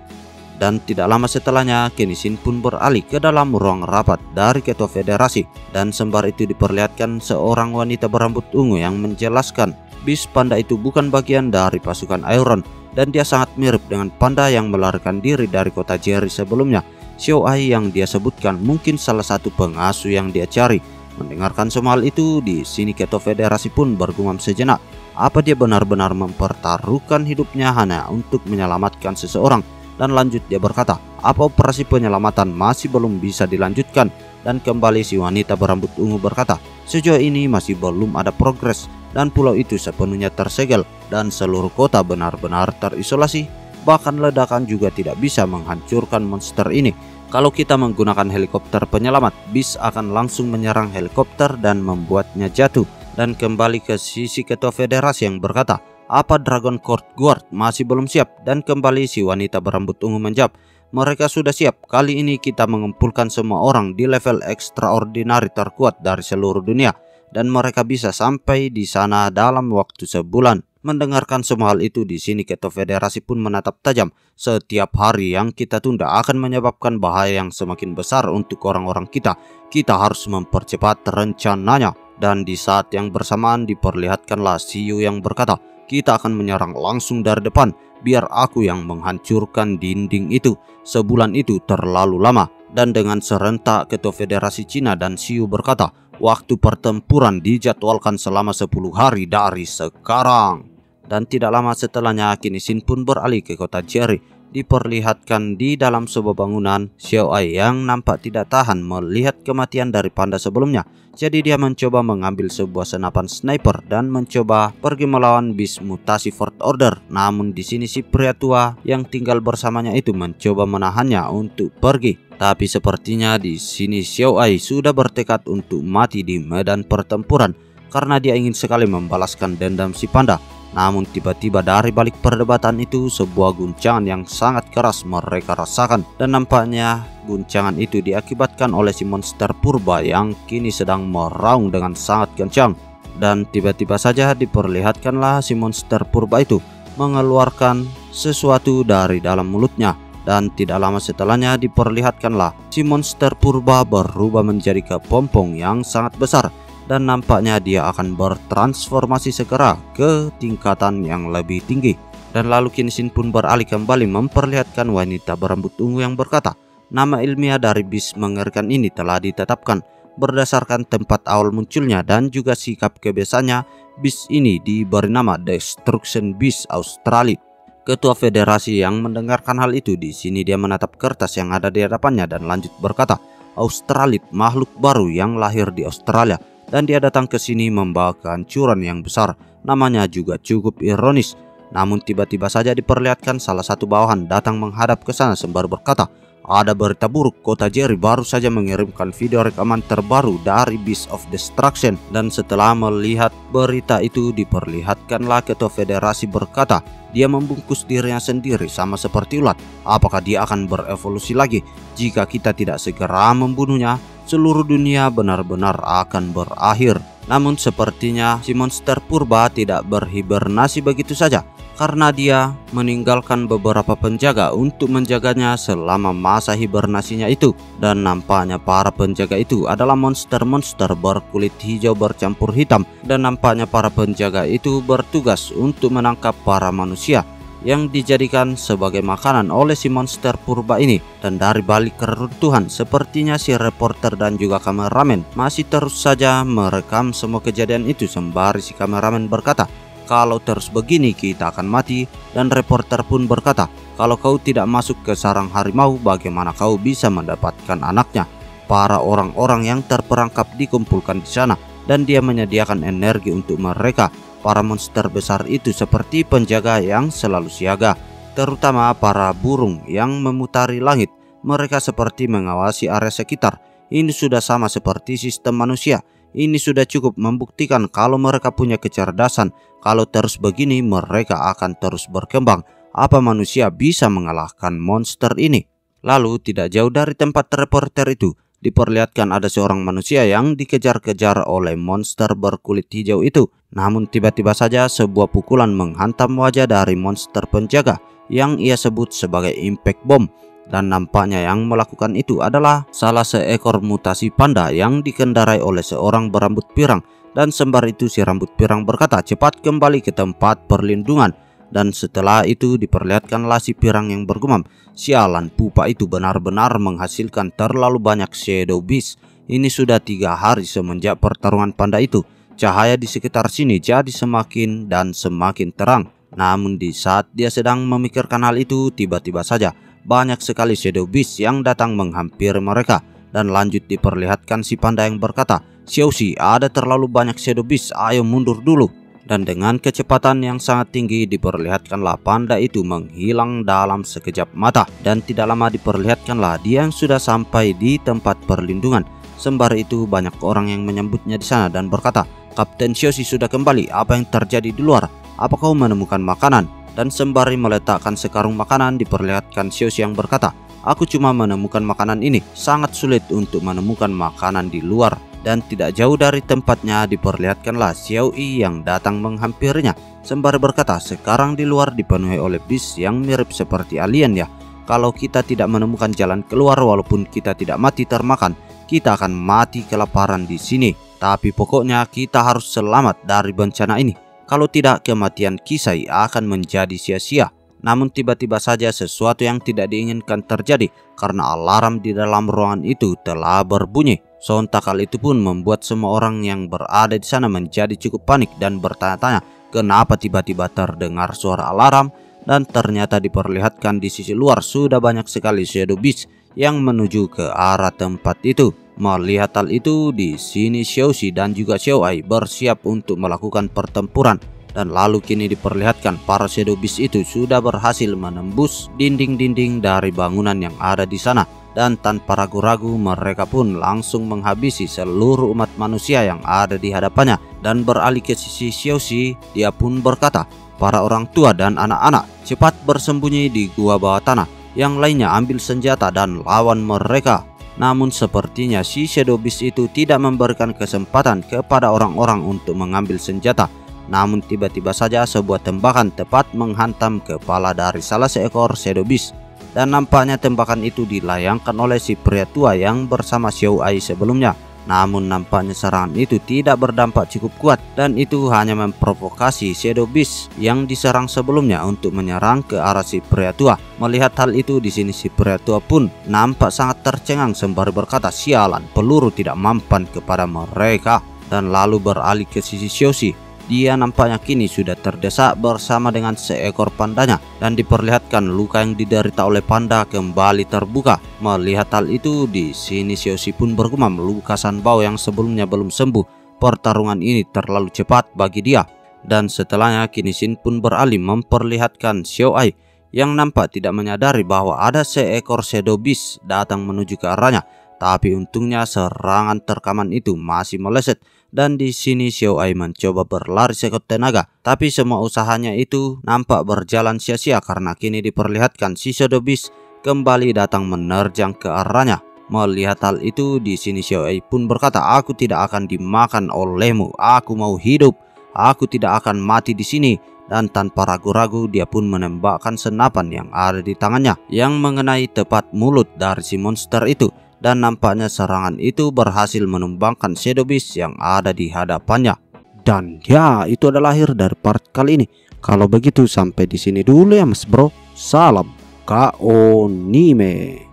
Dan tidak lama setelahnya, kini Shin pun beralih ke dalam ruang rapat dari Ketua Federasi. Dan sembari itu diperlihatkan seorang wanita berambut ungu yang menjelaskan Beast panda itu bukan bagian dari pasukan Iron, dan dia sangat mirip dengan panda yang melarikan diri dari kota Jerry sebelumnya. Xiao Ai yang dia sebutkan mungkin salah satu pengasuh yang dia cari. Mendengarkan semua hal itu, di sini Ketua Federasi pun bergumam sejenak. Apa dia benar-benar mempertaruhkan hidupnya hanya untuk menyelamatkan seseorang? Dan lanjut dia berkata, "Apa operasi penyelamatan masih belum bisa dilanjutkan?" Dan kembali si wanita berambut ungu berkata, "Sejauh ini masih belum ada progres, dan pulau itu sepenuhnya tersegel, dan seluruh kota benar-benar terisolasi. Bahkan ledakan juga tidak bisa menghancurkan monster ini. Kalau kita menggunakan helikopter penyelamat, Beast akan langsung menyerang helikopter dan membuatnya jatuh." Dan kembali ke sisi Ketua Federasi yang berkata, "Apa Dragon Court Guard masih belum siap?" Dan kembali si wanita berambut ungu menjawab, "Mereka sudah siap. Kali ini kita mengumpulkan semua orang di level extraordinary terkuat dari seluruh dunia, dan mereka bisa sampai di sana dalam waktu sebulan." Mendengarkan semua hal itu, di sini Ketua Federasi pun menatap tajam. "Setiap hari yang kita tunda akan menyebabkan bahaya yang semakin besar untuk orang-orang kita. Kita harus mempercepat rencananya." Dan di saat yang bersamaan diperlihatkanlah Xiu yang berkata, "Kita akan menyerang langsung dari depan. Biar aku yang menghancurkan dinding itu. Sebulan itu terlalu lama." Dan dengan serentak Ketua Federasi Cina dan Xiu berkata, "Waktu pertempuran dijadwalkan selama 10 hari dari sekarang." Dan tidak lama setelahnya, kini Shin pun beralih ke kota Jerry. Diperlihatkan di dalam sebuah bangunan, Xiao Ai yang nampak tidak tahan melihat kematian dari panda sebelumnya. Jadi dia mencoba mengambil sebuah senapan sniper dan mencoba pergi melawan Beast mutasi Fourth Order. Namun di sini si pria tua yang tinggal bersamanya itu mencoba menahannya untuk pergi. Tapi sepertinya di sini Xiao Ai sudah bertekad untuk mati di medan pertempuran karena dia ingin sekali membalaskan dendam si panda. Namun tiba-tiba dari balik perdebatan itu, sebuah guncangan yang sangat keras mereka rasakan. Dan nampaknya guncangan itu diakibatkan oleh si monster purba yang kini sedang meraung dengan sangat kencang. Dan tiba-tiba saja diperlihatkanlah si monster purba itu mengeluarkan sesuatu dari dalam mulutnya. Dan tidak lama setelahnya diperlihatkanlah si monster purba berubah menjadi kepompong yang sangat besar. Dan nampaknya dia akan bertransformasi segera ke tingkatan yang lebih tinggi. Dan lalu kini Shin pun beralih kembali memperlihatkan wanita berambut ungu yang berkata, "Nama ilmiah dari Beast mengerikan ini telah ditetapkan. Berdasarkan tempat awal munculnya dan juga sikap kebiasaannya, Beast ini diberi nama Destruction Beast Australia." Ketua Federasi yang mendengarkan hal itu, di sini dia menatap kertas yang ada di hadapannya dan lanjut berkata, "Australia, makhluk baru yang lahir di Australia. Dan dia datang ke sini membawa kehancuran yang besar." Namanya juga cukup ironis. Namun tiba-tiba saja diperlihatkan salah satu bawahan datang menghadap ke sana sembari berkata, Ada berita buruk, kota Jerry baru saja mengirimkan video rekaman terbaru dari Beast of Destruction. Dan setelah melihat berita itu, diperlihatkanlah ketua federasi berkata, dia membungkus dirinya sendiri sama seperti ulat. Apakah dia akan berevolusi lagi? Jika kita tidak segera membunuhnya, seluruh dunia benar-benar akan berakhir. Namun sepertinya si monster purba tidak berhibernasi begitu saja, karena dia meninggalkan beberapa penjaga untuk menjaganya selama masa hibernasinya itu. Dan nampaknya para penjaga itu adalah monster-monster berkulit hijau bercampur hitam. Dan nampaknya para penjaga itu bertugas untuk menangkap para manusia yang dijadikan sebagai makanan oleh si monster purba ini. Dan dari balik keruntuhan, sepertinya si reporter dan juga kameramen masih terus saja merekam semua kejadian itu, sembari si kameramen berkata, kalau terus begini kita akan mati. Dan reporter pun berkata, kalau kau tidak masuk ke sarang harimau, bagaimana kau bisa mendapatkan anaknya? Para orang-orang yang terperangkap dikumpulkan di sana, dan dia menyediakan energi untuk mereka. Para monster besar itu seperti penjaga yang selalu siaga, terutama para burung yang memutari langit. Mereka seperti mengawasi area sekitar. Ini sudah sama seperti sistem manusia. Ini sudah cukup membuktikan kalau mereka punya kecerdasan. Kalau terus begini, mereka akan terus berkembang. Apa manusia bisa mengalahkan monster ini? Lalu tidak jauh dari tempat reporter itu, diperlihatkan ada seorang manusia yang dikejar-kejar oleh monster berkulit hijau itu. Namun tiba-tiba saja sebuah pukulan menghantam wajah dari monster penjaga yang ia sebut sebagai impact bomb. Dan nampaknya yang melakukan itu adalah salah seekor mutasi panda yang dikendarai oleh seorang berambut pirang. Dan sembari itu si rambut pirang berkata, cepat kembali ke tempat perlindungan. Dan setelah itu diperlihatkanlah si pirang yang bergumam, sialan, pupa itu benar-benar menghasilkan terlalu banyak shadow beast. Ini sudah 3 hari semenjak pertarungan panda itu. Cahaya di sekitar sini jadi semakin dan semakin terang. Namun di saat dia sedang memikirkan hal itu, tiba-tiba saja banyak sekali shadow beast yang datang menghampiri mereka. Dan lanjut diperlihatkan si panda yang berkata, Xiaoxi, ada terlalu banyak shadow beast, ayo mundur dulu. Dan dengan kecepatan yang sangat tinggi diperlihatkanlah panda itu menghilang dalam sekejap mata. Dan tidak lama diperlihatkanlah dia yang sudah sampai di tempat perlindungan. Sembari itu banyak orang yang menyambutnya di sana dan berkata, Kapten Xiaoxi sudah kembali, apa yang terjadi di luar? Apa kau menemukan makanan? Dan sembari meletakkan sekarung makanan diperlihatkan Xiaoxi yang berkata, aku cuma menemukan makanan ini, sangat sulit untuk menemukan makanan di luar. Dan tidak jauh dari tempatnya diperlihatkanlah Xiao Yi yang datang menghampirinya, sembari berkata, sekarang di luar dipenuhi oleh beast yang mirip seperti alien ya. Kalau kita tidak menemukan jalan keluar, walaupun kita tidak mati termakan, kita akan mati kelaparan di sini. Tapi pokoknya kita harus selamat dari bencana ini. Kalau tidak, kematian Kisai akan menjadi sia-sia. Namun tiba-tiba saja sesuatu yang tidak diinginkan terjadi, karena alarm di dalam ruangan itu telah berbunyi. Sontak hal itu pun membuat semua orang yang berada di sana menjadi cukup panik dan bertanya-tanya kenapa tiba-tiba terdengar suara alarm. Dan ternyata diperlihatkan di sisi luar sudah banyak sekali shadow beast yang menuju ke arah tempat itu. Melihat hal itu, di sini Xiaoxi dan juga Xiao Ai bersiap untuk melakukan pertempuran. Dan lalu kini diperlihatkan para shadow beast itu sudah berhasil menembus dinding-dinding dari bangunan yang ada di sana. Dan tanpa ragu-ragu mereka pun langsung menghabisi seluruh umat manusia yang ada di hadapannya. Dan beralih ke sisi Xiaoxi, dia pun berkata, para orang tua dan anak-anak cepat bersembunyi di gua bawah tanah. Yang lainnya ambil senjata dan lawan mereka. Namun sepertinya si shadow beast itu tidak memberikan kesempatan kepada orang-orang untuk mengambil senjata. Namun tiba-tiba saja sebuah tembakan tepat menghantam kepala dari salah seekor shadow beast. Dan nampaknya tembakan itu dilayangkan oleh si pria tua yang bersama Xiao Ai sebelumnya. Namun nampaknya serangan itu tidak berdampak cukup kuat, dan itu hanya memprovokasi shadow beast yang diserang sebelumnya untuk menyerang ke arah si pria tua. Melihat hal itu, di sini si pria tua pun nampak sangat tercengang sembari berkata, sialan, peluru tidak mempan kepada mereka. Dan lalu beralih ke sisi Xiaoxi. Dia nampaknya kini sudah terdesak bersama dengan seekor pandanya, dan diperlihatkan luka yang diderita oleh panda kembali terbuka. Melihat hal itu, di sini Xiaoxi pun bergumam, luka Sanbao yang sebelumnya belum sembuh. Pertarungan ini terlalu cepat bagi dia. Dan setelahnya kini Xin pun beralih memperlihatkan Xiao Ai yang nampak tidak menyadari bahwa ada seekor shadow beast datang menuju ke arahnya. Tapi untungnya serangan terkaman itu masih meleset, dan di sini Xiao Ai mencoba berlari sekuat tenaga. Tapi semua usahanya itu nampak berjalan sia-sia karena kini diperlihatkan si shadow beast kembali datang menerjang ke arahnya. Melihat hal itu, di sini Xiao Ai pun berkata, "Aku tidak akan dimakan olehmu. Aku mau hidup. Aku tidak akan mati di sini." Dan tanpa ragu-ragu dia pun menembakkan senapan yang ada di tangannya yang mengenai tepat mulut dari si monster itu. Dan nampaknya serangan itu berhasil menumbangkan shadow beast yang ada di hadapannya. Dan ya, itu adalah akhir dari part kali ini. Kalau begitu sampai di sini dulu ya Mas Bro. Salam Kaonime.